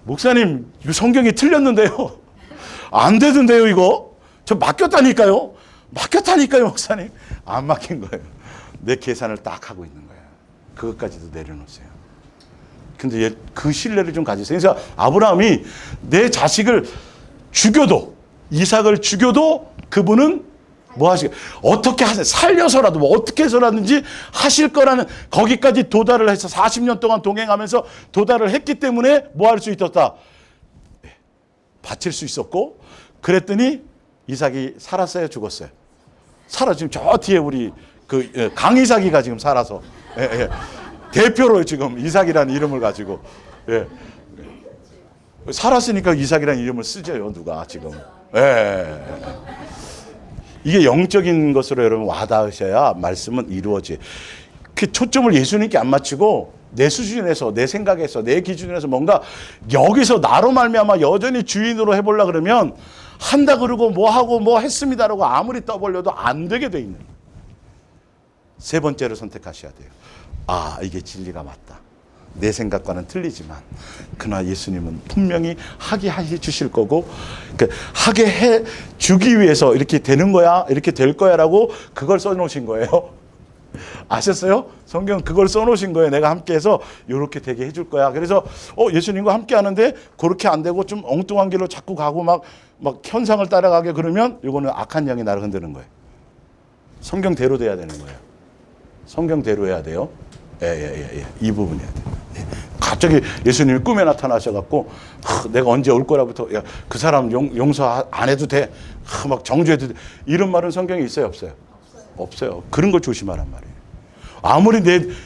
목사님 성경이 틀렸는데요, 안 되던데요 이거. 저 맡겼다니까요. 맡겼다니까요, 목사님. 안 맡긴 거예요. 내 계산을 딱 하고 있는 거예요. 그것까지도 내려놓으세요. 근데 그 신뢰를 좀 가지세요. 그래서 아브라함이 내 자식을 죽여도, 이삭을 죽여도 그분은 뭐 하시게, 어떻게 하세요? 살려서라도 뭐 어떻게 해서라든지 하실 거라는, 거기까지 도달을 해서 40년 동안 동행하면서 도달을 했기 때문에 뭐 할 수 있었다? 바칠 수 있었고, 그랬더니 이삭이 살았어요, 죽었어요? 지금 저 뒤에 우리 그 강이삭이가 지금 살아서, 대표로 지금 이삭이라는 이름을 가지고, 살았으니까 이삭이라는 이름을 쓰죠, 누가 지금. 이게 영적인 것으로 여러분 와닿으셔야 말씀은 이루어지. 그 초점을 예수님께 안 맞추고 내 수준에서, 내 생각에서, 내 기준에서 뭔가 여기서 나로 말미암아 여전히 주인으로 해보려 그러면 한다 그러고 뭐 하고 뭐 했습니다라고 아무리 떠벌려도 안 되게 돼 있는. 세 번째로 선택하셔야 돼요. 아, 이게 진리가 맞다. 내 생각과는 틀리지만 그러나 예수님은 분명히 하게 해 주실 거고, 하게 해 주기 위해서 이렇게 되는 거야, 이렇게 될 거야 라고 그걸 써놓으신 거예요. 아셨어요? 성경은 그걸 써놓으신 거예요. 내가 함께해서 이렇게 되게 해줄 거야. 그래서 예수님과 함께 하는데 그렇게 안 되고 좀 엉뚱한 길로 자꾸 가고 막 현상을 따라가게 그러면 이거는 악한 영이 나를 흔드는 거예요. 성경대로 돼야 되는 거예요. 성경대로 해야 돼요. 이 부분이야 돼. 갑자기 예수님이 꿈에 나타나셔갖고 내가 언제 올 거라부터, 야, 그 사람 용서 안 해도 돼, 막 정죄해도 돼, 이런 말은 성경에 있어요, 없어요? 없어요. 그런 걸 조심하란 말이에요. 아무리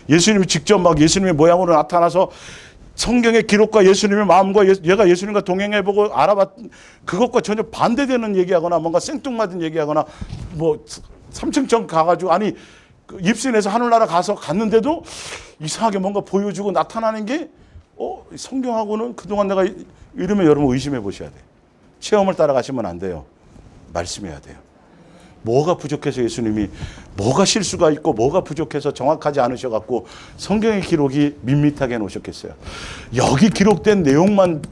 예수님이 직접 막 예수님의 모양으로 나타나서 성경의 기록과 예수님의 마음과 얘가 예수님과 동행해보고 알아봤, 그것과 전혀 반대되는 얘기하거나 뭔가 생뚱맞은 얘기하거나 뭐 3층 가가지고, 아니 입신에서 하늘나라 갔는데도 이상하게 뭔가 보여주고 나타나는 게 성경하고는 그동안 내가 이러면 여러분 의심해 보셔야 돼요. 체험을 따라가시면 안 돼요. 말씀해야 돼요. 뭐가 부족해서 예수님이, 뭐가 실수가 있고 뭐가 부족해서 정확하지 않으셔갖고 성경의 기록이 밋밋하게 놓으셨겠어요. 여기 기록된 내용만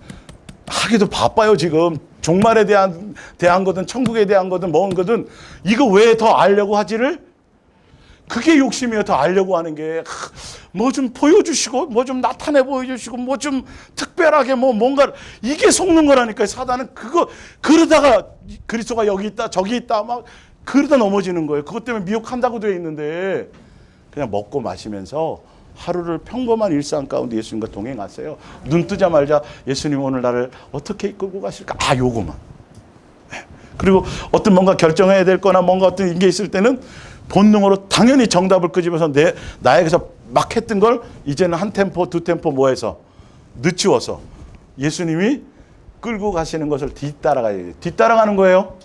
하기도 바빠요. 지금 종말에 대한 거든 천국에 대한 거든 뭔 거든 이거 왜 더 알려고 하지를, 그게 욕심이에요. 더 알려고 하는 게. 뭐 좀 보여주시고, 뭐 좀 나타내 보여주시고, 뭐 좀 특별하게 뭔가, 이게 속는 거라니까요. 사단은 그러다가 그리스도가 여기 있다, 저기 있다, 막 그러다 넘어지는 거예요. 그것 때문에 미혹한다고 되어 있는데, 그냥 먹고 마시면서 하루를 평범한 일상 가운데 예수님과 동행하세요. 눈 뜨자마자 예수님 오늘 나를 어떻게 이끌고 가실까? 요거만. 그리고 어떤 뭔가 결정해야 될 거나 뭔가 어떤 게 있을 때는 본능으로 당연히 정답을 끄집어서 나에게서 막 했던 걸 이제는 한 템포, 두 템포 뭐해서 늦추어서 예수님이 끌고 가시는 것을 뒤따라가야 돼요. 뒤따라가는 거예요.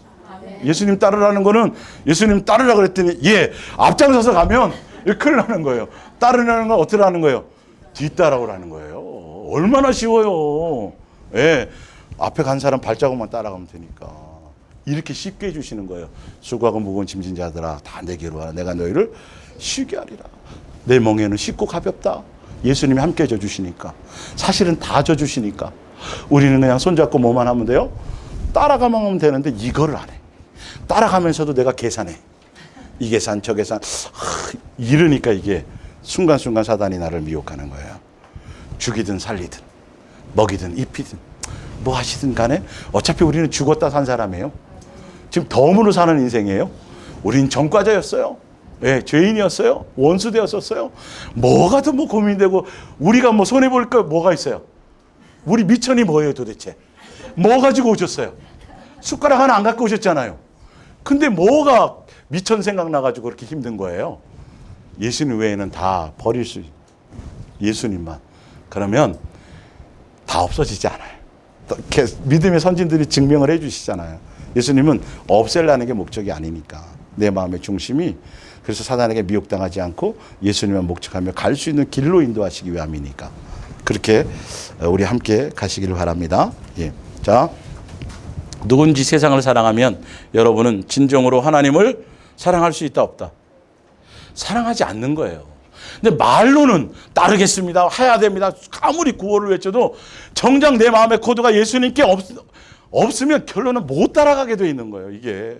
예수님 따르라는 거는, 예수님 따르라 그랬더니 앞장서서 가면 큰일 나는 거예요. 따르라는 건 어떻게 하는 거예요? 뒤따라오라는 거예요. 얼마나 쉬워요. 앞에 간 사람 발자국만 따라가면 되니까. 이렇게 쉽게 해주시는 거예요. 수고하고 무거운 짐진 자들아 다 내게로 와라. 내가 너희를 쉬게 하리라. 내 멍에는 쉽고 가볍다. 예수님이 함께 져주시니까. 사실은 다 져주시니까. 우리는 그냥 손잡고 뭐만 하면 돼요? 따라가만 하면 되는데 이거를 안 해. 따라가면서도 내가 계산해. 이 계산 저 계산. 이러니까 이게 순간순간 사단이 나를 미혹하는 거예요. 죽이든 살리든 먹이든 입히든 뭐 하시든 간에 어차피 우리는 죽었다 산 사람이에요. 지금 덤으로 사는 인생이에요. 우린 전과자였어요. 죄인이었어요. 원수 되었었어요. 뭐가 더 뭐 고민되고 우리가 뭐 손해볼 거 뭐가 있어요. 우리 미천이 뭐예요 도대체. 뭐 가지고 오셨어요. 숟가락 하나 안 갖고 오셨잖아요. 근데 뭐가 미천 생각나가지고 그렇게 힘든 거예요. 예수님 외에는 다 버릴 수, 예수님만. 그러면 다 없어지지 않아요. 믿음의 선진들이 증명을 해 주시잖아요. 예수님은 없애려는 게 목적이 아니니까. 내 마음의 중심이, 그래서 사단에게 미혹당하지 않고 예수님만 목적하며 갈 수 있는 길로 인도하시기 위함이니까. 그렇게 우리 함께 가시기를 바랍니다. 자, 누군지 세상을 사랑하면 여러분은 진정으로 하나님을 사랑할 수 있다 없다? 사랑하지 않는 거예요. 근데 말로는 따르겠습니다, 해야 됩니다, 아무리 구호를 외쳐도 정작 내 마음의 코드가 예수님께 없으면 결론은 못 따라가게 돼 있는 거예요. 이게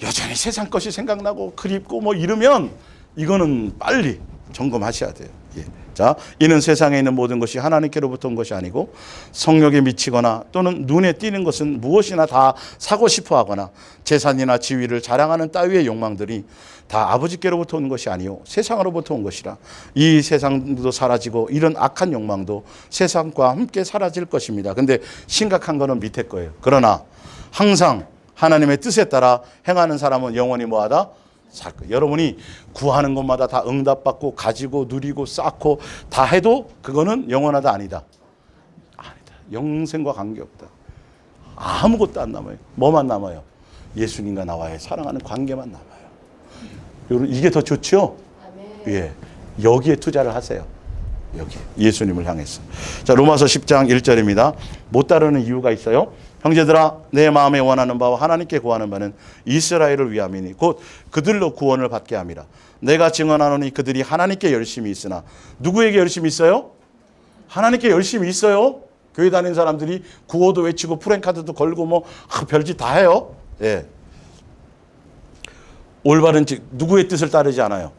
여전히 세상 것이 생각나고 그립고 뭐 이러면 이거는 빨리 점검하셔야 돼요. 예. 자, 이는 세상에 있는 모든 것이 하나님께로부터 온 것이 아니고 성욕에 미치거나 또는 눈에 띄는 것은 무엇이나 다 사고 싶어 하거나 재산이나 지위를 자랑하는 따위의 욕망들이 다 아버지께로부터 온 것이 아니요 세상으로부터 온 것이라. 이 세상도 사라지고 이런 악한 욕망도 세상과 함께 사라질 것입니다. 근데 심각한 거는 밑에 거예요. 그러나 항상 하나님의 뜻에 따라 행하는 사람은 영원히 뭐하다? 살 거예요. 여러분이 구하는 것마다 다 응답받고 가지고 누리고 쌓고 다 해도 그거는 영원하다 아니다. 아니다. 영생과 관계없다. 아무것도 안 남아요. 뭐만 남아요? 예수님과 나와의 사랑하는 관계만 남아요. 여러분 이게 더 좋죠? 예. 여기에 투자를 하세요. 여기 예수님을 향해서. 자, 로마서 10장 1절입니다. 못 따르는 이유가 있어요. 형제들아 내 마음에 원하는 바와 하나님께 구하는 바는 이스라엘을 위함이니 곧 그들로 구원을 받게 함이라. 내가 증언하노니 그들이 하나님께 열심히 있으나 누구에게 열심히 있어요? 하나님께 열심히 있어요. 교회 다니는 사람들이 구호도 외치고 프랭카드도 걸고 뭐 별짓 다 해요. 예. 올바른 누구의 뜻을 따르지 않아요.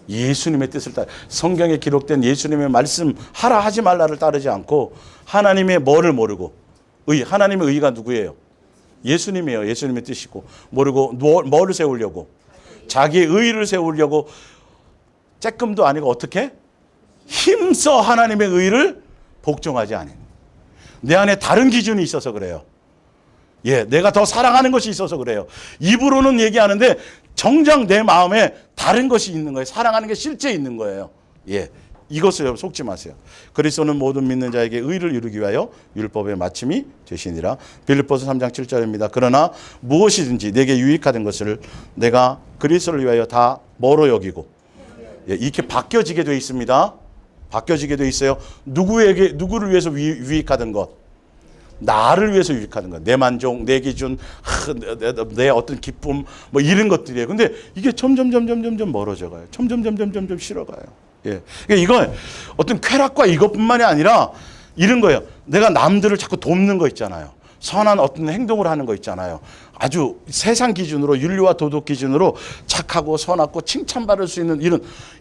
예수님의 뜻을 따르. 성경에 기록된 예수님의 말씀 하라 하지 말라를 따르지 않고 하나님의 뭐를 모르고 하나님의 의가 누구예요? 예수님이에요. 예수님의 뜻이고 모르고 뭐를 세우려고? 자기의 의를 세우려고 쬐끔도 아니고 어떻게? 힘써 하나님의 의를 복종하지 않은. 내 안에 다른 기준이 있어서 그래요. 예, 내가 더 사랑하는 것이 있어서 그래요. 입으로는 얘기하는데 정작 내 마음에 다른 것이 있는 거예요. 사랑하는 게 실제 있는 거예요. 예. 이것을 속지 마세요. 그리스도는 모든 믿는 자에게 의를 이루기 위하여 율법의 마침이 되시니라. 빌립보서 3장 7절입니다. 그러나 무엇이든지 내게 유익하던 것을 내가 그리스도를 위하여 다 뭐로 여기고, 예, 이렇게 바뀌어지게 되어 있습니다. 바뀌어지게 되어 있어요. 누구를 위해서 유익하던 것? 나를 위해서 유익하는 것. 내 만족, 내 기준, 내 어떤 기쁨, 뭐 이런 것들이에요. 근데 이게 점점 멀어져 가요. 점점 싫어가요. 예. 그러니까 이건 어떤 쾌락과 이것뿐만이 아니라 이런 거예요. 내가 남들을 자꾸 돕는 거 있잖아요. 선한 어떤 행동을 하는 거 있잖아요. 아주 세상 기준으로 윤리와 도덕 기준으로 착하고 선하고 칭찬받을 수 있는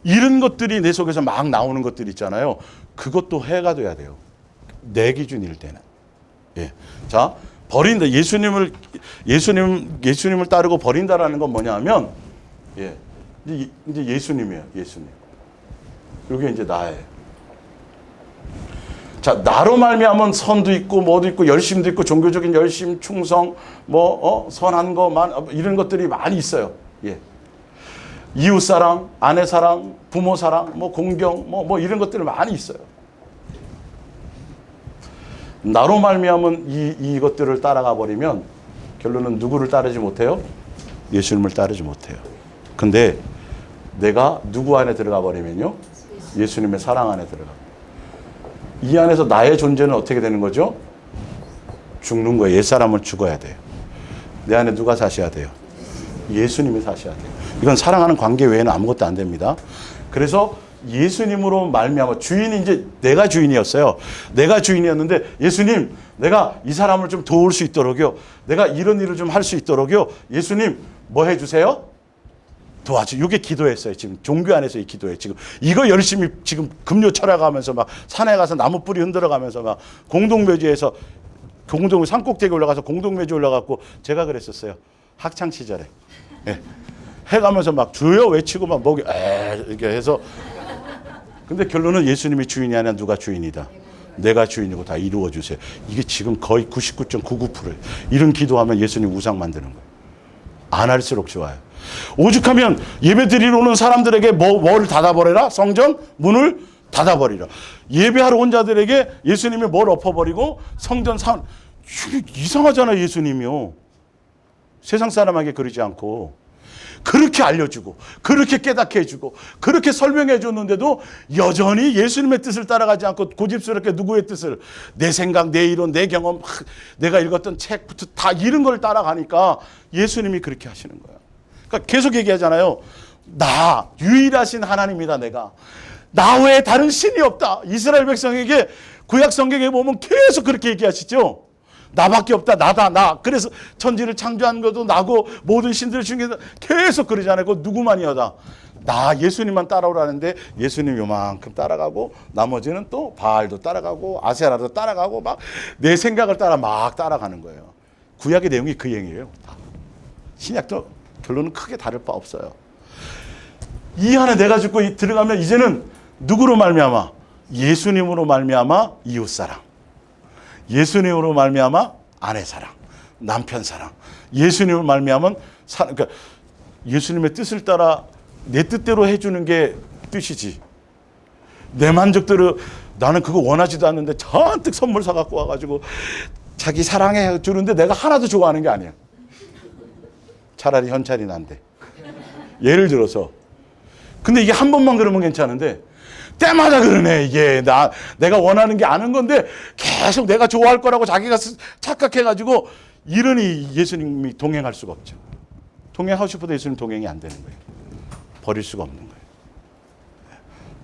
이런 것들이 내 속에서 막 나오는 것들이 있잖아요. 그것도 해가 돼야 돼요. 내 기준일 때는. 예. 자, 버린다. 예수님을 따르고 버린다라는 건 뭐냐면, 예. 이제 예수님이에요. 예수님. 이게 이제 나예요. 자, 나로 말미암은 선도 있고 뭐도 있고 열심도 있고 종교적인 열심, 충성, 선한 거만 이런 것들이 많이 있어요. 예. 이웃 사랑, 아내 사랑, 부모 사랑, 공경, 이런 것들이 많이 있어요. 나로 말미암은 이것들을 따라가 버리면 결론은 누구를 따르지 못해요? 예수님을 따르지 못해요. 근데 내가 누구 안에 들어가 버리면요? 예수님의 사랑 안에 들어가. 이 안에서 나의 존재는 어떻게 되는 거죠? 죽는 거예요. 옛사람을 죽어야 돼요. 내 안에 누가 사셔야 돼요? 예수님이 사셔야 돼요. 이건 사랑하는 관계 외에는 아무것도 안 됩니다. 그래서 예수님으로 말미암아 주인이 이제 내가 주인이었어요. 내가 주인이었는데 예수님, 내가 이 사람을 좀 도울 수 있도록요. 내가 이런 일을 좀 할 수 있도록요. 예수님, 뭐 해주세요? 도와줘. 이게 기도했어요. 지금 종교 안에서 이 기도예요. 지금 이거 열심히 지금 금요 철학하면서 막 산에 가서 나무 뿌리 흔들어가면서 막 공동묘지에서 산꼭대기 올라가서 공동묘지 올라갔고 제가 그랬었어요. 학창 시절에. 예. 해가면서 막 주여 외치고 막 목이 이렇게 해서 근데 결론은 예수님이 주인이 아니라 누가 주인이다. 내가 주인이고 다 이루어 주세요. 이게 지금 거의 99.99%예요. 이런 기도하면 예수님 우상 만드는 거예요. 안 할수록 좋아요. 오죽하면 예배드리러 오는 사람들에게 뭐를 닫아버려라? 성전 문을 닫아버리라. 예배하러 온 자들에게 예수님이 뭘 엎어버리고 성전 이상하잖아요. 예수님이요. 세상 사람에게 그러지 않고 그렇게 알려주고 그렇게 깨닫게 해주고 그렇게 설명해 줬는데도 여전히 예수님의 뜻을 따라가지 않고 고집스럽게 누구의 뜻을 내 생각, 내 이론, 내 경험, 내가 읽었던 책부터 다 이런 걸 따라가니까 예수님이 그렇게 하시는 거예요. 그러니까 계속 얘기하잖아요. 나 유일하신 하나님이다. 내가 나 외에 다른 신이 없다. 이스라엘 백성에게 구약 성경에 보면 계속 그렇게 얘기하시죠. 나밖에 없다. 나다. 나. 그래서 천지를 창조한 것도 나고 모든 신들 중에 계속 그러잖아요. 그 누구만이여다. 나 예수님만 따라오라는데 예수님 요만큼 따라가고 나머지는 또 바알도 따라가고 아세라도 따라가고 막 내 생각을 따라 막 따라가는 거예요. 구약의 내용이 그 얘기예요. 신약도 결론은 크게 다를 바 없어요. 이 안에 내가 죽고 들어가면 이제는 누구로 말미암아? 예수님으로 말미암아 이웃사랑, 예수님으로 말미암아 아내사랑, 남편사랑, 예수님으로 말미암은 그러니까 예수님의 뜻을 따라 내 뜻대로 해주는 게 뜻이지. 내 만족대로 나는 그거 원하지도 않는데 잔뜩 선물 사갖고 와가지고 자기 사랑해 주는데 내가 하나도 좋아하는 게 아니야. 차라리 현찰이 난데. 예를 들어서. 근데 이게 한 번만 그러면 괜찮은데 때마다 그러네. 이게 내가 원하는 게 아는 건데 계속 내가 좋아할 거라고 자기가 착각해가지고 이러니 예수님이 동행할 수가 없죠. 동행하고 싶어도 예수님 동행이 안 되는 거예요. 버릴 수가 없는 거예요.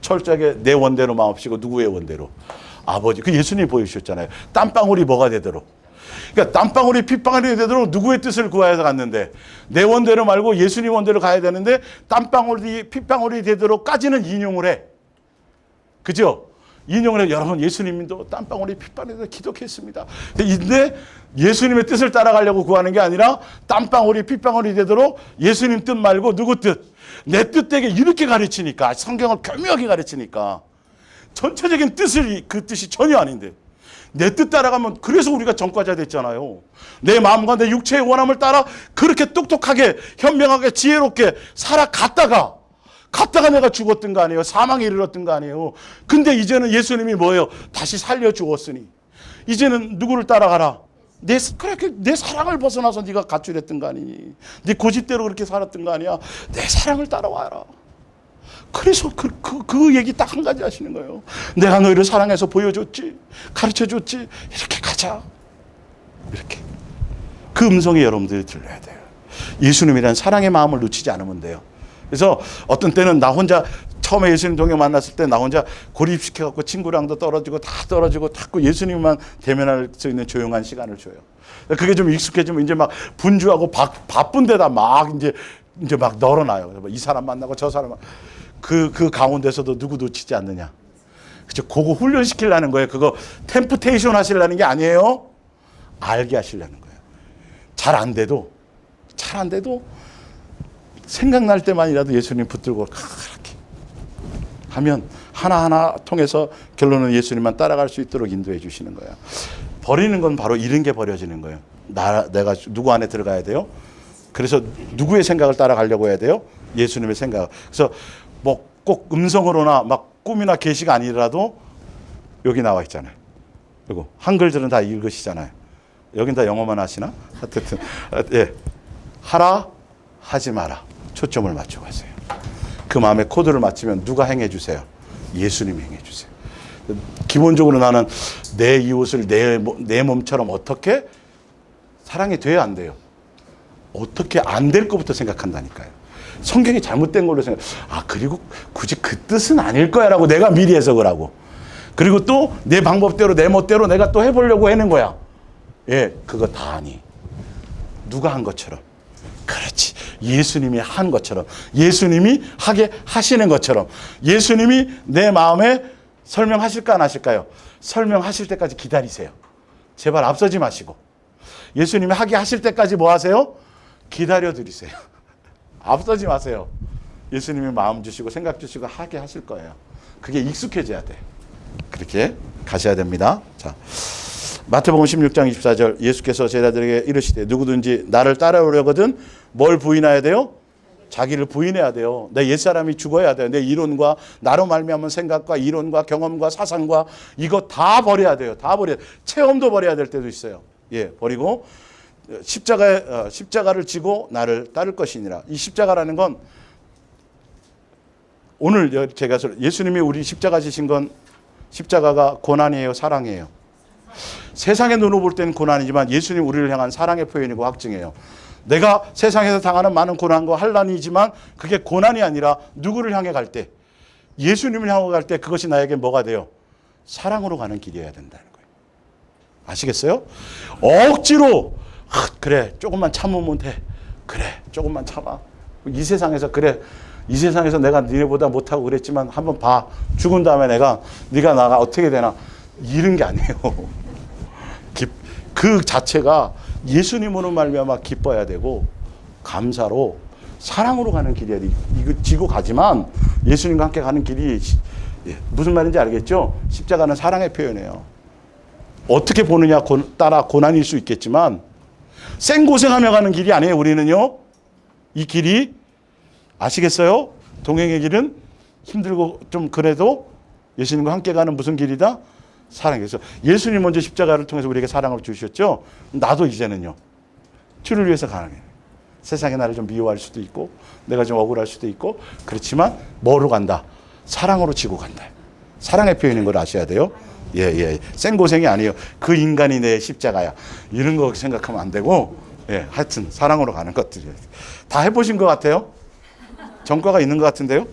철저하게 내 원대로 마옵시고 누구의 원대로? 아버지. 그 예수님이 보여주셨잖아요. 땀방울이 뭐가 되도록. 그러니까 땀방울이 핏방울이 되도록 누구의 뜻을 구하여서 갔는데 내 원대로 말고 예수님 원대로 가야 되는데 땀방울이 핏방울이 되도록까지는 인용을 해. 그죠? 인용을 해. 여러분 예수님도 땀방울이 핏방울이 되도록 기도했습니다. 근데 예수님의 뜻을 따라가려고 구하는 게 아니라 땀방울이 핏방울이 되도록 예수님 뜻 말고 누구 뜻? 내 뜻되게 이렇게 가르치니까 성경을 교묘하게 가르치니까 전체적인 뜻을 그 뜻이 전혀 아닌데 내 뜻 따라가면 그래서 우리가 전과자 됐잖아요. 내 마음과 내 육체의 원함을 따라 그렇게 똑똑하게 현명하게 지혜롭게 살아갔다가 내가 죽었던 거 아니에요. 사망에 이르렀던 거 아니에요. 근데 이제는 예수님이 뭐예요? 다시 살려주었으니 이제는 누구를 따라가라? 그렇게 내 사랑을 벗어나서 네가 가출했던 거 아니니? 네 고집대로 그렇게 살았던 거 아니야? 내 사랑을 따라와라. 그래서 그 얘기 딱 한 가지 하시는 거예요. 내가 너희를 사랑해서 보여줬지, 가르쳐줬지. 이렇게 가자. 이렇게. 그 음성이 여러분들이 들려야 돼요. 예수님이란 사랑의 마음을 놓치지 않으면 돼요. 그래서 어떤 때는 나 혼자 처음에 예수님 동행 만났을 때 나 혼자 고립시켜갖고 친구랑도 떨어지고 다 떨어지고 자꾸 예수님만 대면할 수 있는 조용한 시간을 줘요. 그게 좀 익숙해지면 이제 막 분주하고 바쁜 데다 막 이제 막 널어놔요. 이 사람 만나고 저 사람 그 가운데서도 누구 놓치지 않느냐. 그죠? 그거 훈련시키려는 거예요. 그거 템프테이션 하시려는 게 아니에요. 알게 하시려는 거예요. 잘 안 돼도 생각날 때만이라도 예수님 붙들고 그렇게 하면 하나하나 통해서 결론은 예수님만 따라갈 수 있도록 인도해 주시는 거예요. 버리는 건 바로 이런 게 버려지는 거예요. 내가 누구 안에 들어가야 돼요? 그래서 누구의 생각을 따라가려고 해야 돼요? 예수님의 생각. 그래서 뭐 꼭 음성으로나 막 꿈이나 계시가 아니라도 여기 나와 있잖아요. 그리고 한글들은 다 읽으시잖아요. 여긴 다 영어만 하시나? 하여튼 예. 하라 하지 마라. 초점을 맞추고 하세요. 그 마음에 코드를 맞추면 누가 행해 주세요? 예수님이 행해 주세요. 기본적으로 나는 내 이웃을 내 몸처럼 어떻게 사랑이 돼야 안 돼요? 어떻게 안 될 것부터 생각한다니까요. 성경이 잘못된 걸로 그리고 굳이 그 뜻은 아닐 거야 라고 내가 미리 해석을 하고 그리고 또 내 방법대로 내 멋대로 내가 또 해보려고 하는 거야. 예, 그거 다 아니. 누가 한 것처럼. 그렇지. 예수님이 한 것처럼 예수님이 하게 하시는 것처럼 예수님이 내 마음에 설명하실까 안 하실까요? 설명하실 때까지 기다리세요. 제발 앞서지 마시고 예수님이 하게 하실 때까지 뭐 하세요? 기다려드리세요. 앞서지 마세요. 예수님이 마음 주시고 생각 주시고 하게 하실 거예요. 그게 익숙해져야 돼. 그렇게 가셔야 됩니다. 자, 마태복음 16장 24절 예수께서 제자들에게 이르시되 누구든지 나를 따라오려거든 뭘 부인해야 돼요? 자기를 부인해야 돼요. 내 옛사람이 죽어야 돼요. 내 이론과 나로 말미암은 생각과 이론과 경험과 사상과 이거 다 버려야 돼요. 다 버려야 돼요. 체험도 버려야 될 때도 있어요. 예, 버리고 십자가를 지고 나를 따를 것이니라. 이 십자가라는 건 오늘 제가 예수님이 우리 십자가 지신 건 십자가가 고난이에요, 사랑이에요? 세상의 눈으로 볼 때는 고난이지만 예수님 우리를 향한 사랑의 표현이고 확증이에요. 내가 세상에서 당하는 많은 고난과 환난이지만 그게 고난이 아니라 누구를 향해 갈 때, 예수님을 향해 갈 때 그것이 나에게 뭐가 돼요? 사랑으로 가는 길이어야 된다는 거예요. 아시겠어요? 억지로 그래 조금만 참으면 돼. 그래 조금만 참아. 이 세상에서 그래 이 세상에서 내가 니네보다 못하고 그랬지만 한번 봐. 죽은 다음에 네가 나가 어떻게 되나 이런 게 아니에요. 그 자체가 예수님으로 말미암아 기뻐야 되고 감사로 사랑으로 가는 길이야. 이거 지고 가지만 예수님과 함께 가는 길이 무슨 말인지 알겠죠? 십자가는 사랑의 표현이에요. 어떻게 보느냐 따라 고난일 수 있겠지만 생고생하며 가는 길이 아니에요. 우리는요. 이 길이 아시겠어요? 동행의 길은 힘들고 좀 그래도 예수님과 함께 가는 무슨 길이다? 사랑이에요. 예수님 먼저 십자가를 통해서 우리에게 사랑을 주셨죠. 나도 이제는요. 주를 위해서 가는 거예요. 세상이 나를 좀 미워할 수도 있고 내가 좀 억울할 수도 있고 그렇지만 뭐로 간다? 사랑으로 지고 간다. 사랑의 표현인 걸 아셔야 돼요. 예. 생고생이 아니에요. 그 인간이 내 십자가야. 이런 거 생각하면 안 되고 하여튼 사랑으로 가는 것들이에요. 다 해보신 것 같아요? 전과가 있는 것 같은데요?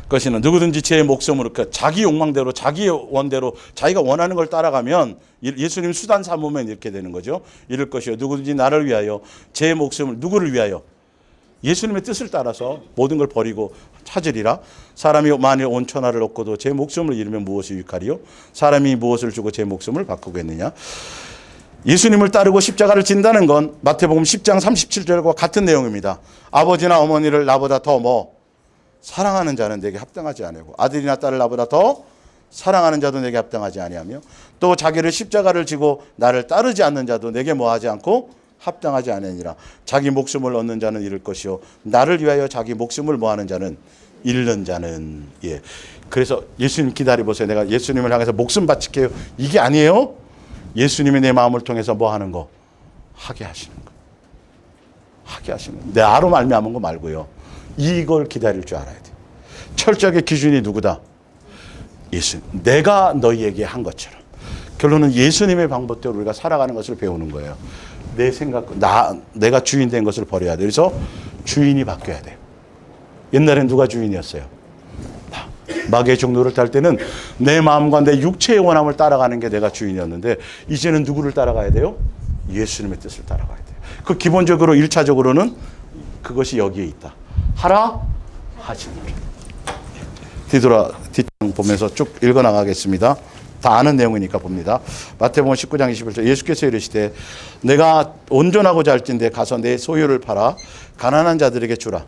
그것이는 누구든지 제 목숨으로 자기 욕망대로 자기 원대로 자기가 원하는 걸 따라가면 예수님 수단 삼으면 이렇게 되는 거죠. 이럴 것이요 누구든지 나를 위하여 제 목숨을 누구를 위하여 예수님의 뜻을 따라서 모든 걸 버리고 찾으리라. 사람이 만일 온 천하를 얻고도 제 목숨을 잃으면 무엇이 유익하리요? 사람이 무엇을 주고 제 목숨을 바꾸겠느냐? 예수님을 따르고 십자가를 진다는 건 마태복음 10장 37절과 같은 내용입니다. 아버지나 어머니를 나보다 더 사랑하는 자는 내게 합당하지 아니하고 아들이나 딸을 나보다 더 사랑하는 자도 내게 합당하지 아니하며 또 자기를 십자가를 지고 나를 따르지 않는 자도 내게 뭐하지 않고 합당하지 않으니라. 자기 목숨을 얻는 자는 잃을 것이요 나를 위하여 자기 목숨을 뭐하는 자는 잃는 자는. 그래서 예수님 기다려보세요. 내가 예수님을 향해서 목숨 바칠게요. 이게 아니에요. 예수님이 내 마음을 통해서 뭐 하는 거? 하게 하시는 거. 하게 하시는 거. 내 아로 말미암은 거 말고요. 이걸 기다릴 줄 알아야 돼. 철저하게 기준이 누구다? 예수님. 내가 너희에게 한 것처럼. 결론은 예수님의 방법대로 우리가 살아가는 것을 배우는 거예요. 내 생각, 내가 주인 된 것을 버려야 돼. 그래서 주인이 바뀌어야 돼요. 옛날엔 누가 주인이었어요? 마귀의 종로를 탈 때는 내 마음과 내 육체의 원함을 따라가는 게 내가 주인이었는데 이제는 누구를 따라가야 돼요? 예수님의 뜻을 따라가야 돼요. 그 기본적으로 1차적으로는 그것이 여기에 있다. 하라 하시느라. 뒷장 보면서 쭉 읽어나가겠습니다. 다 아는 내용이니까 봅니다. 마태복음 19장 21절 예수께서 이르시되 내가 온전하고자 할진대 가서 내 소유를 팔아 가난한 자들에게 주라.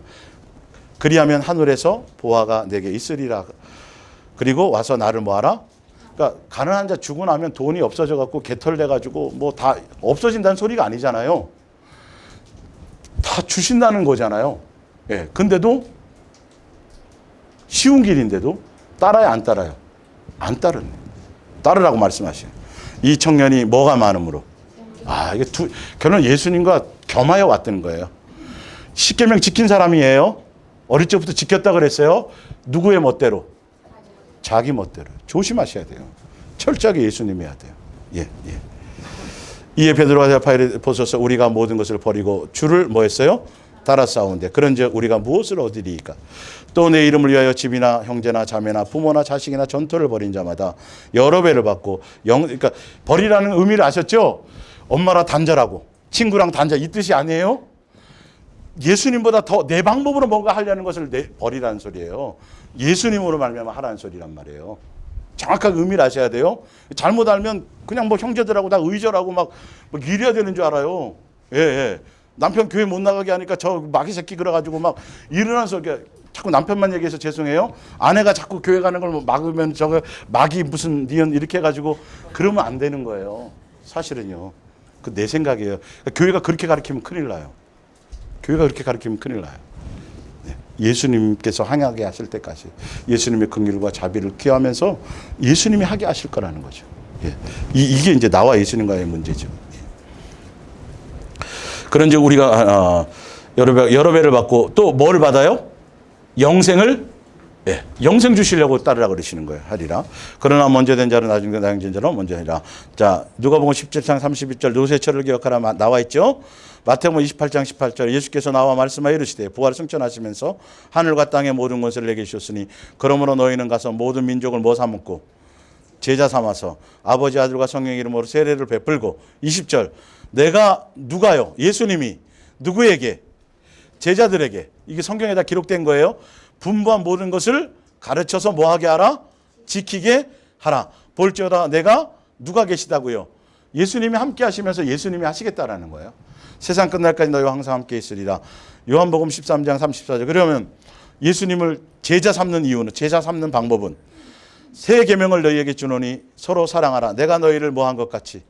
그리하면 하늘에서 보화가 내게 있으리라. 그리고 와서 나를 뭐하라? 그러니까 가난한 자 주고 나면 돈이 없어져 갖고 개털돼 가지고 뭐 다 없어진다는 소리가 아니잖아요. 다 주신다는 거잖아요. 근데도 쉬운 길인데도 따라요, 안 따라요? 안 따르네. 따르라고 말씀하시네. 이 청년이 뭐가 많음으로? 이게 결론 예수님과 겸하여 왔다는 거예요. 십계명 지킨 사람이에요. 어릴 적부터 지켰다 그랬어요. 누구의 멋대로? 자기 멋대로. 조심하셔야 돼요. 철저하게 예수님이 해야 돼요. 이에 베드로가 대답하여 보소서 우리가 모든 것을 버리고 주를 뭐 했어요? 따라 싸우는데 그런즉 우리가 무엇을 얻으리이까? 또 내 이름을 위하여 집이나 형제나 자매나 부모나 자식이나 전토를 벌인 자마다 여러 배를 받고 그러니까 버리라는 의미를 아셨죠? 엄마랑 단절하고 친구랑 단절 이 뜻이 아니에요? 예수님보다 더 내 방법으로 뭔가 하려는 것을 버리라는 소리예요. 예수님으로 말미암아 하라는 소리란 말이에요. 정확하게 의미를 아셔야 돼요. 잘못 알면 그냥 뭐 형제들하고 다 의절하고 막 이래야 되는 줄 알아요. 남편 교회 못 나가게 하니까 저 마귀 새끼 그래가지고 막 일어나서 자꾸 남편만 얘기해서 죄송해요. 아내가 자꾸 교회 가는 걸 막으면 저거 마귀 무슨 니은 이렇게 해가지고 그러면 안 되는 거예요. 사실은요. 그 내 생각이에요. 교회가 그렇게 가르치면 큰일 나요. 교회가 그렇게 가르치면 큰일 나요. 예수님께서 항하게 하실 때까지 예수님의 긍휼과 자비를 기하면서 예수님이 하게 하실 거라는 거죠. 이게 이제 나와 예수님과의 문제죠. 그런즉 우리가 여러 배를 받고 또 뭘 받아요? 영생을 영생 주시려고 따르라 그러시는 거예요. 하리라. 그러나 먼저 된 자는 나중에 된 자는 먼저 하리라. 자, 누가복음 17장 32절 노새철을 기억하라 나와 있죠. 마태복음 28장 18절 예수께서 나와 말씀하여 이르시되 부활 승천하시면서 하늘과 땅의 모든 것을 내게 주셨으니 그러므로 너희는 가서 모든 민족을 뭐 삼고 제자 삼아서 아버지 아들과 성령의 이름으로 세례를 베풀고 20절 내가 누가요? 예수님이 누구에게? 제자들에게. 이게 성경에 다 기록된 거예요. 분부한 모든 것을 가르쳐서 뭐하게 하라? 지키게 하라. 볼지어다 내가 누가 계시다고요? 예수님이 함께 하시면서 예수님이 하시겠다라는 거예요. 세상 끝날까지 너희와 항상 함께 있으리라. 요한복음 13장 34절. 그러면 예수님을 제자 삼는 이유는, 제자 삼는 방법은 새 계명을 너희에게 주노니 서로 사랑하라. 내가 너희를 뭐한 것 같이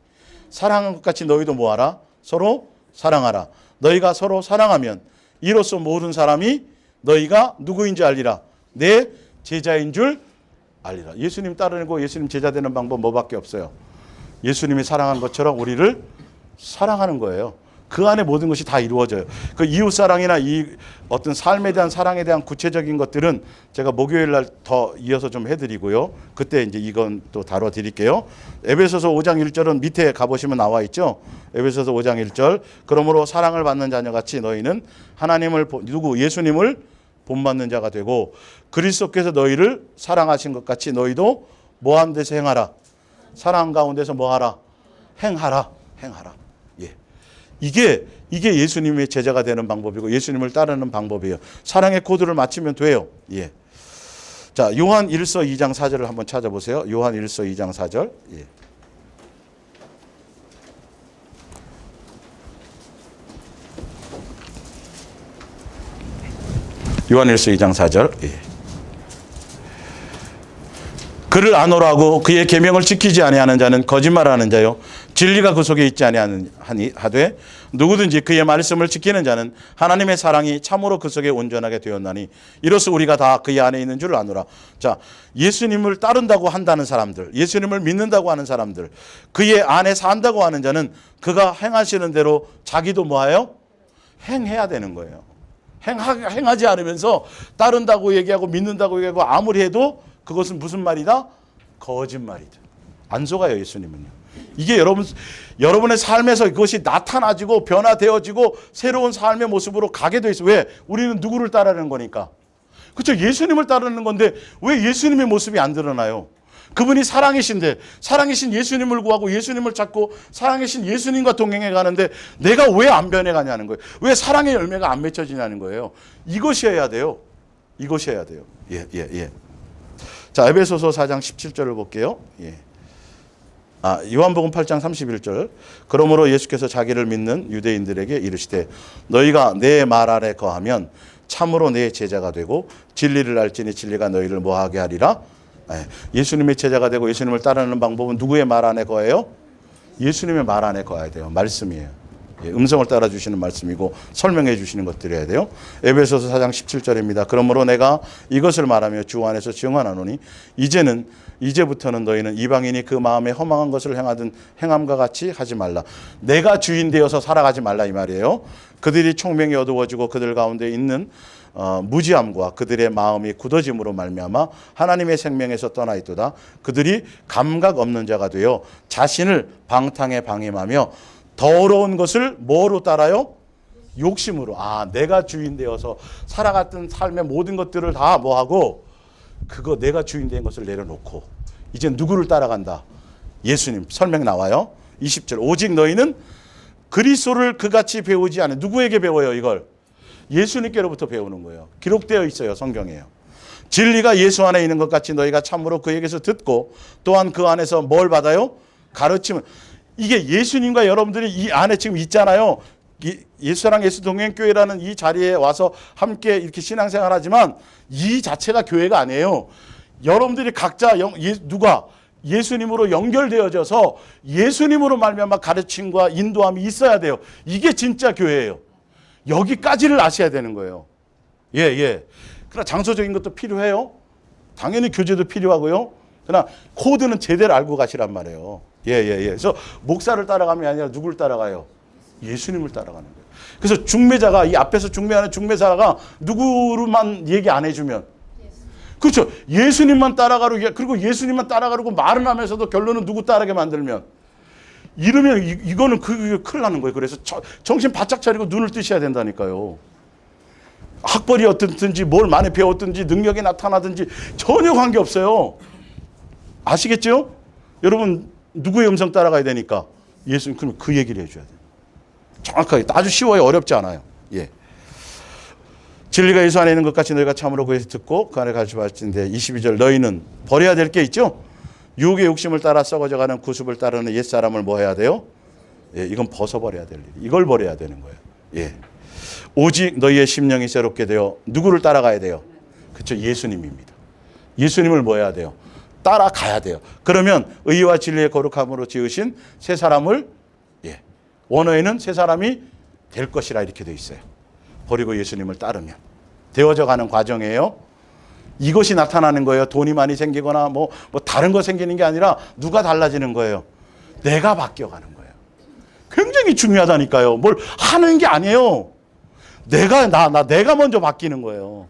사랑한 것 같이 너희도 뭐하라? 서로 사랑하라. 너희가 서로 사랑하면 이로써 모든 사람이 너희가 누구인지 알리라. 내 제자인 줄 알리라. 예수님 따르고 예수님 제자 되는 방법 뭐밖에 없어요. 예수님이 사랑한 것처럼 우리를 사랑하는 거예요. 그 안에 모든 것이 다 이루어져요. 그 이웃 사랑이나 이 어떤 삶에 대한 사랑에 대한 구체적인 것들은 제가 목요일 날 더 이어서 좀 해드리고요. 그때 이제 이건 또 다뤄드릴게요. 에베소서 5장 1절은 밑에 가보시면 나와 있죠. 에베소서 5장 1절. 그러므로 사랑을 받는 자녀같이 너희는 하나님을 예수님을 본받는 자가 되고 그리스도께서 너희를 사랑하신 것 같이 너희도 뭐한 데서 행하라. 사랑 가운데서 뭐하라. 행하라. 예. 이게 예수님의 제자가 되는 방법이고 예수님을 따르는 방법이에요. 사랑의 코드를 맞추면 돼요. 예. 자, 요한 1서 2장 4절을 한번 찾아보세요. 요한 1서 2장 4절. 예. 요한 1서 2장 4절. 예. 그를 아노라고 그의 계명을 지키지 아니하는 자는 거짓말하는 자요 진리가 그 속에 있지 아니하니 하되 누구든지 그의 말씀을 지키는 자는 하나님의 사랑이 참으로 그 속에 온전하게 되었나니 이로써 우리가 다 그의 안에 있는 줄 아노라. 자, 예수님을 따른다고 한다는 사람들, 예수님을 믿는다고 하는 사람들, 그의 안에 산다고 하는 자는 그가 행하시는 대로 자기도 뭐하여? 행해야 되는 거예요. 행하지 않으면서 따른다고 얘기하고 믿는다고 얘기하고 아무리 해도 그것은 무슨 말이다? 거짓말이다. 안 속아요, 예수님은요. 이게 여러분의 삶에서 그것이 나타나지고 변화되어지고 새로운 삶의 모습으로 가게 돼 있어요. 왜? 우리는 누구를 따르는 거니까. 그렇죠? 예수님을 따르는 건데 왜 예수님의 모습이 안 드러나요? 그분이 사랑이신데 사랑이신 예수님을 구하고 예수님을 찾고 사랑이신 예수님과 동행해 가는데 내가 왜 안 변해가냐는 거예요. 왜 사랑의 열매가 안 맺혀지냐는 거예요. 이것이어야 돼요. 이것이어야 돼요. 예. 자, 에베소서 4장 17절을 볼게요. 예. 요한복음 8장 31절. 그러므로 예수께서 자기를 믿는 유대인들에게 이르시되 너희가 내 말 아래 거하면 참으로 내 제자가 되고 진리를 알지니 진리가 너희를 뭐하게 하리라. 예수님의 제자가 되고 예수님을 따르는 방법은 누구의 말 안에 거해요? 예수님의 말 안에 거해야 돼요. 말씀이에요. 음성을 따라주시는 말씀이고 설명해 주시는 것들이어야 돼요. 에베소서 4장 17절입니다. 그러므로 내가 이것을 말하며 주 안에서 증언하노니 이제부터는 너희는 이방인이 그 마음에 허망한 것을 행하든 행함과 같이 하지 말라. 내가 주인 되어서 살아가지 말라 이 말이에요. 그들이 총명이 어두워지고 그들 가운데 있는 무지함과 그들의 마음이 굳어짐으로 말미암아 하나님의 생명에서 떠나 있도다. 그들이 감각 없는 자가 되어 자신을 방탕에 방임하며 더러운 것을 뭐로 따라요? 욕심으로. 내가 주인 되어서 살아갔던 삶의 모든 것들을 다 뭐하고 그거 내가 주인 된 것을 내려놓고 이제 누구를 따라간다? 예수님. 설명 나와요. 20절. 오직 너희는 그리스도를 그같이 배우지 않은. 누구에게 배워요 이걸? 예수님께로부터 배우는 거예요. 기록되어 있어요. 성경에요. 진리가 예수 안에 있는 것 같이 너희가 참으로 그에게서 듣고 또한 그 안에서 뭘 받아요? 가르침을. 이게 예수님과 여러분들이 이 안에 지금 있잖아요. 예수랑 예수 동행교회라는 이 자리에 와서 함께 이렇게 신앙생활 하지만 이 자체가 교회가 아니에요. 여러분들이 각자 누가 예수님으로 연결되어져서 예수님으로 말미암아 가르침과 인도함이 있어야 돼요. 이게 진짜 교회예요. 여기까지를 아셔야 되는 거예요. 예. 그러나 장소적인 것도 필요해요. 당연히 교제도 필요하고요. 그러나 코드는 제대로 알고 가시란 말이에요. 예. 그래서 목사를 따라가는 게 아니라 누구를 따라가요? 예수님을 따라가는 거예요. 그래서 중매자가 이 앞에서 중매하는 중매사가 누구로만 얘기 안 해주면 그렇죠. 예수님만 따라가고 그리고 예수님만 따라가려고 말은 하면서도 결론은 누구 따르게 만들면 이러면 이거는 그게 큰일 나는 거예요. 그래서 정신 바짝 차리고 눈을 뜨셔야 된다니까요. 학벌이 어떻든지 뭘 많이 배웠든지 능력이 나타나든지 전혀 관계없어요. 아시겠죠? 여러분 누구의 음성 따라가야 되니까? 예수님. 그럼 그 얘기를 해줘야 돼요. 정확하게. 아주 쉬워요. 어렵지 않아요. 예. 진리가 예수 안에 있는 것 같이 너희가 참으로 그에서 듣고 그 안에 가르쳐 받았는데 22절 너희는 버려야 될 게 있죠. 유혹의 욕심을 따라 썩어져가는 구습을 따르는 옛사람을 뭐 해야 돼요? 예, 이건 벗어버려야 될 일. 이걸 버려야 되는 거예요. 예. 오직 너희의 심령이 새롭게 되어 누구를 따라가야 돼요? 그렇죠. 예수님입니다. 예수님을 뭐 해야 돼요? 따라가야 돼요. 그러면 의와 진리의 거룩함으로 지으신 새 사람을 예. 원어에는 새 사람이 될 것이라 이렇게 돼 있어요. 버리고 예수님을 따르면 되어져 가는 과정이에요. 이것이 나타나는 거예요. 돈이 많이 생기거나 뭐 다른 거 생기는 게 아니라 누가 달라지는 거예요? 내가 바뀌어가는 거예요. 굉장히 중요하다니까요. 뭘 하는 게 아니에요. 내가 먼저 바뀌는 거예요.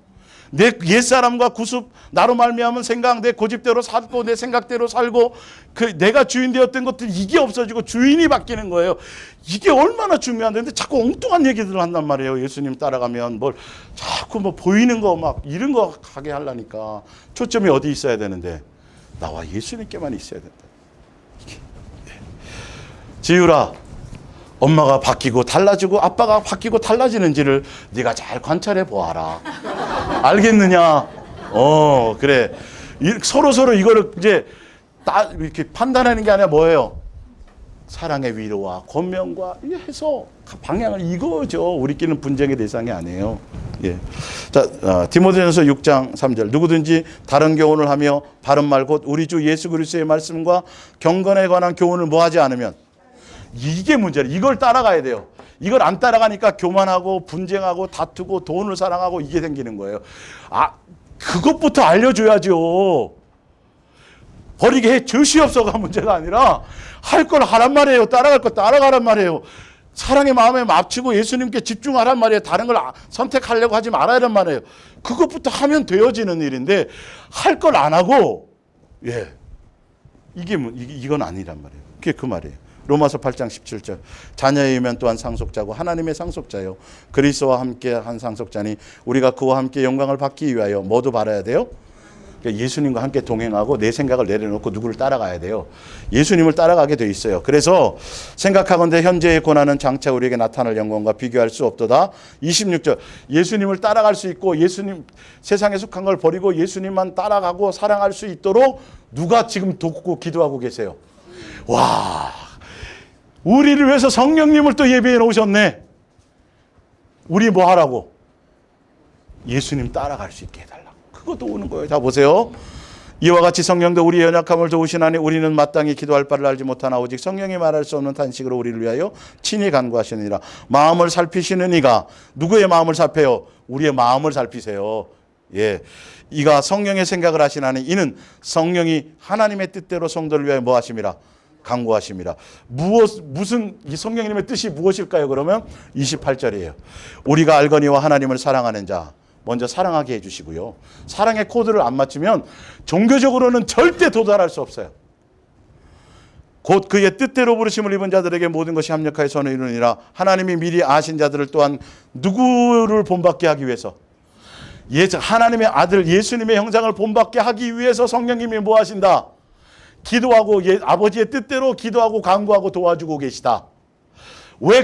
내 옛사람과 구습, 나로 말미암은 생각, 내 고집대로 살고 내 생각대로 살고 그 내가 주인 되었던 것들 이게 없어지고 주인이 바뀌는 거예요. 이게 얼마나 중요한데 자꾸 엉뚱한 얘기들을 한단 말이에요. 예수님 따라가면 뭘 자꾸 뭐 보이는 거 막 이런 거 하게 하려니까 초점이 어디 있어야 되는데 나와 예수님께만 있어야 된다. 이게. 지유라, 엄마가 바뀌고 달라지고 아빠가 바뀌고 달라지는지를 네가 잘 관찰해 보아라. 알겠느냐? 그래. 서로 이거를 이제 이렇게 판단하는 게 아니라 뭐예요? 사랑의 위로와 권면과 해서 방향을 이거죠. 우리끼리는 분쟁의 대상이 아니에요. 예. 자, 디모데전서 6장 3절. 누구든지 다른 교훈을 하며 바른 말 곧 우리 주 예수 그리스도의 말씀과 경건에 관한 교훈을 뭐 하지 않으면 이게 문제예요. 이걸 따라가야 돼요. 이걸 안 따라가니까 교만하고 분쟁하고 다투고 돈을 사랑하고 이게 생기는 거예요. 그것부터 알려줘야죠. 버리게 해 주시옵소서가 문제가 아니라 할 걸 하란 말이에요. 따라갈 거 따라가란 말이에요. 사랑의 마음에 맞추고 예수님께 집중하란 말이에요. 다른 걸 선택하려고 하지 말아란 말이에요. 그것부터 하면 되어지는 일인데 할 걸 안 하고 이건 아니란 말이에요. 그게 그 말이에요. 로마서 8장 17절. 자녀이면 또한 상속자고 하나님의 상속자요. 그리스도와 함께 한 상속자니 우리가 그와 함께 영광을 받기 위하여 뭐도 바라야 돼요? 그러니까 예수님과 함께 동행하고 내 생각을 내려놓고 누구를 따라가야 돼요. 예수님을 따라가게 돼 있어요. 그래서 생각하건대 현재의 고난은 장차 우리에게 나타날 영광과 비교할 수 없도다. 26절. 예수님을 따라갈 수 있고 예수님 세상에 속한 걸 버리고 예수님만 따라가고 사랑할 수 있도록 누가 지금 돕고 기도하고 계세요? 와, 우리를 위해서 성령님을 또 예배해 놓으셨네. 우리 뭐 하라고? 예수님 따라갈 수 있게 해달라고. 그것도 오는 거예요. 자, 보세요. 이와 같이 성령도 우리의 연약함을 도우시나니 우리는 마땅히 기도할 바를 알지 못하나 오직 성령이 말할 수 없는 탄식으로 우리를 위하여 친히 간구하시느니라. 마음을 살피시는 이가 누구의 마음을 살펴요? 우리의 마음을 살피세요. 예, 이가 성령의 생각을 하시나니 이는 성령이 하나님의 뜻대로 성도를 위하여 뭐 하심이라? 간구하심이라. 무슨 이 성령님의 뜻이 무엇일까요? 그러면 28절이에요. 우리가 알거니와 하나님을 사랑하는 자 먼저 사랑하게 해주시고요. 사랑의 코드를 안 맞추면 종교적으로는 절대 도달할 수 없어요. 곧 그의 뜻대로 부르심을 입은 자들에게 모든 것이 합력하여 선을 이루느니라. 하나님이 미리 아신 자들을 또한 누구를 본받게 하기 위해서 하나님의 아들 예수님의 형상을 본받게 하기 위해서 성령님이 뭐 하신다? 기도하고 아버지의 뜻대로 기도하고 간구하고 도와주고 계시다.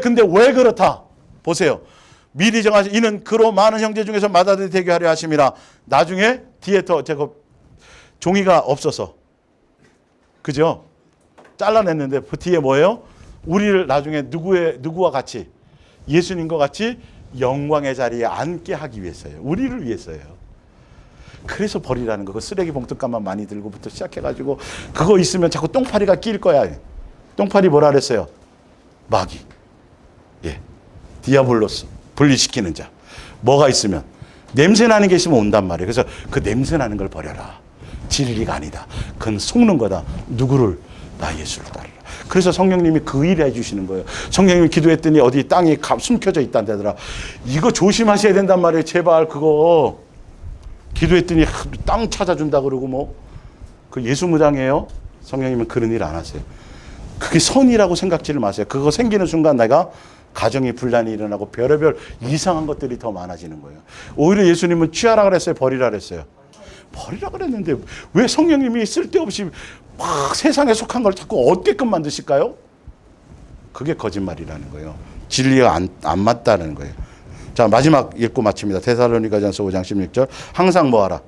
근데 왜 그렇다? 보세요. 미리 정하신 이는 그로 많은 형제 중에서 맏아들이 되게 하려 하심이라. 나중에 뒤에 제가 종이가 없어서 그죠? 잘라냈는데 그 뒤에 뭐예요? 우리를 나중에 누구와 같이 예수님과 같이 영광의 자리에 앉게 하기 위해서예요. 우리를 위해서예요. 그래서 버리라는 거. 그 쓰레기 봉투값만 많이 들고부터 시작해가지고 그거 있으면 자꾸 똥파리가 낄 거야. 똥파리 뭐라 그랬어요? 마귀. 예, 디아블로스. 분리시키는 자. 뭐가 있으면 냄새나는 게 있으면 온단 말이에요. 그래서 그 냄새나는 걸 버려라. 진리가 아니다. 그건 속는 거다. 누구를? 나 예수를 따르라. 그래서 성령님이 그 일을 해주시는 거예요. 성령님이 기도했더니 어디 땅이 숨겨져 있다더라. 이거 조심하셔야 된단 말이에요. 제발 그거. 기도했더니 땅 찾아준다 그러고 그 예수 무당이에요. 성령님은 그런 일 안 하세요. 그게 선이라고 생각지를 마세요. 그거 생기는 순간 내가 가정이 분란이 일어나고 별의별 이상한 것들이 더 많아지는 거예요. 오히려 예수님은 취하라 그랬어요? 버리라 그랬어요? 버리라 그랬는데 왜 성령님이 쓸데없이 막 세상에 속한 걸 자꾸 얻게끔 만드실까요? 그게 거짓말이라는 거예요. 진리가 안 맞다는 거예요. 자, 마지막 읽고 마칩니다. 데살로니가전서 5장 16절. 항상 뭐하라?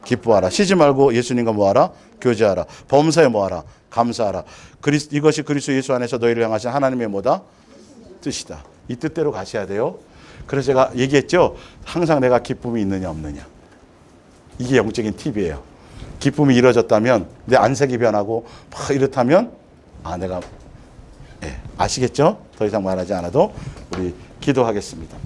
기뻐하라. 쉬지 말고 예수님과 뭐하라? 교제하라. 범사에 뭐하라? 감사하라. 이것이 그리스도 예수 안에서 너희를 향하신 하나님의 뭐다? 뜻이다. 이 뜻대로 가셔야 돼요. 그래서 제가 얘기했죠. 항상 내가 기쁨이 있느냐 없느냐. 이게 영적인 팁이에요. 기쁨이 이루어졌다면 내 안색이 변하고 막 이렇다면 내가 아시겠죠? 더 이상 말하지 않아도 우리 기도하겠습니다.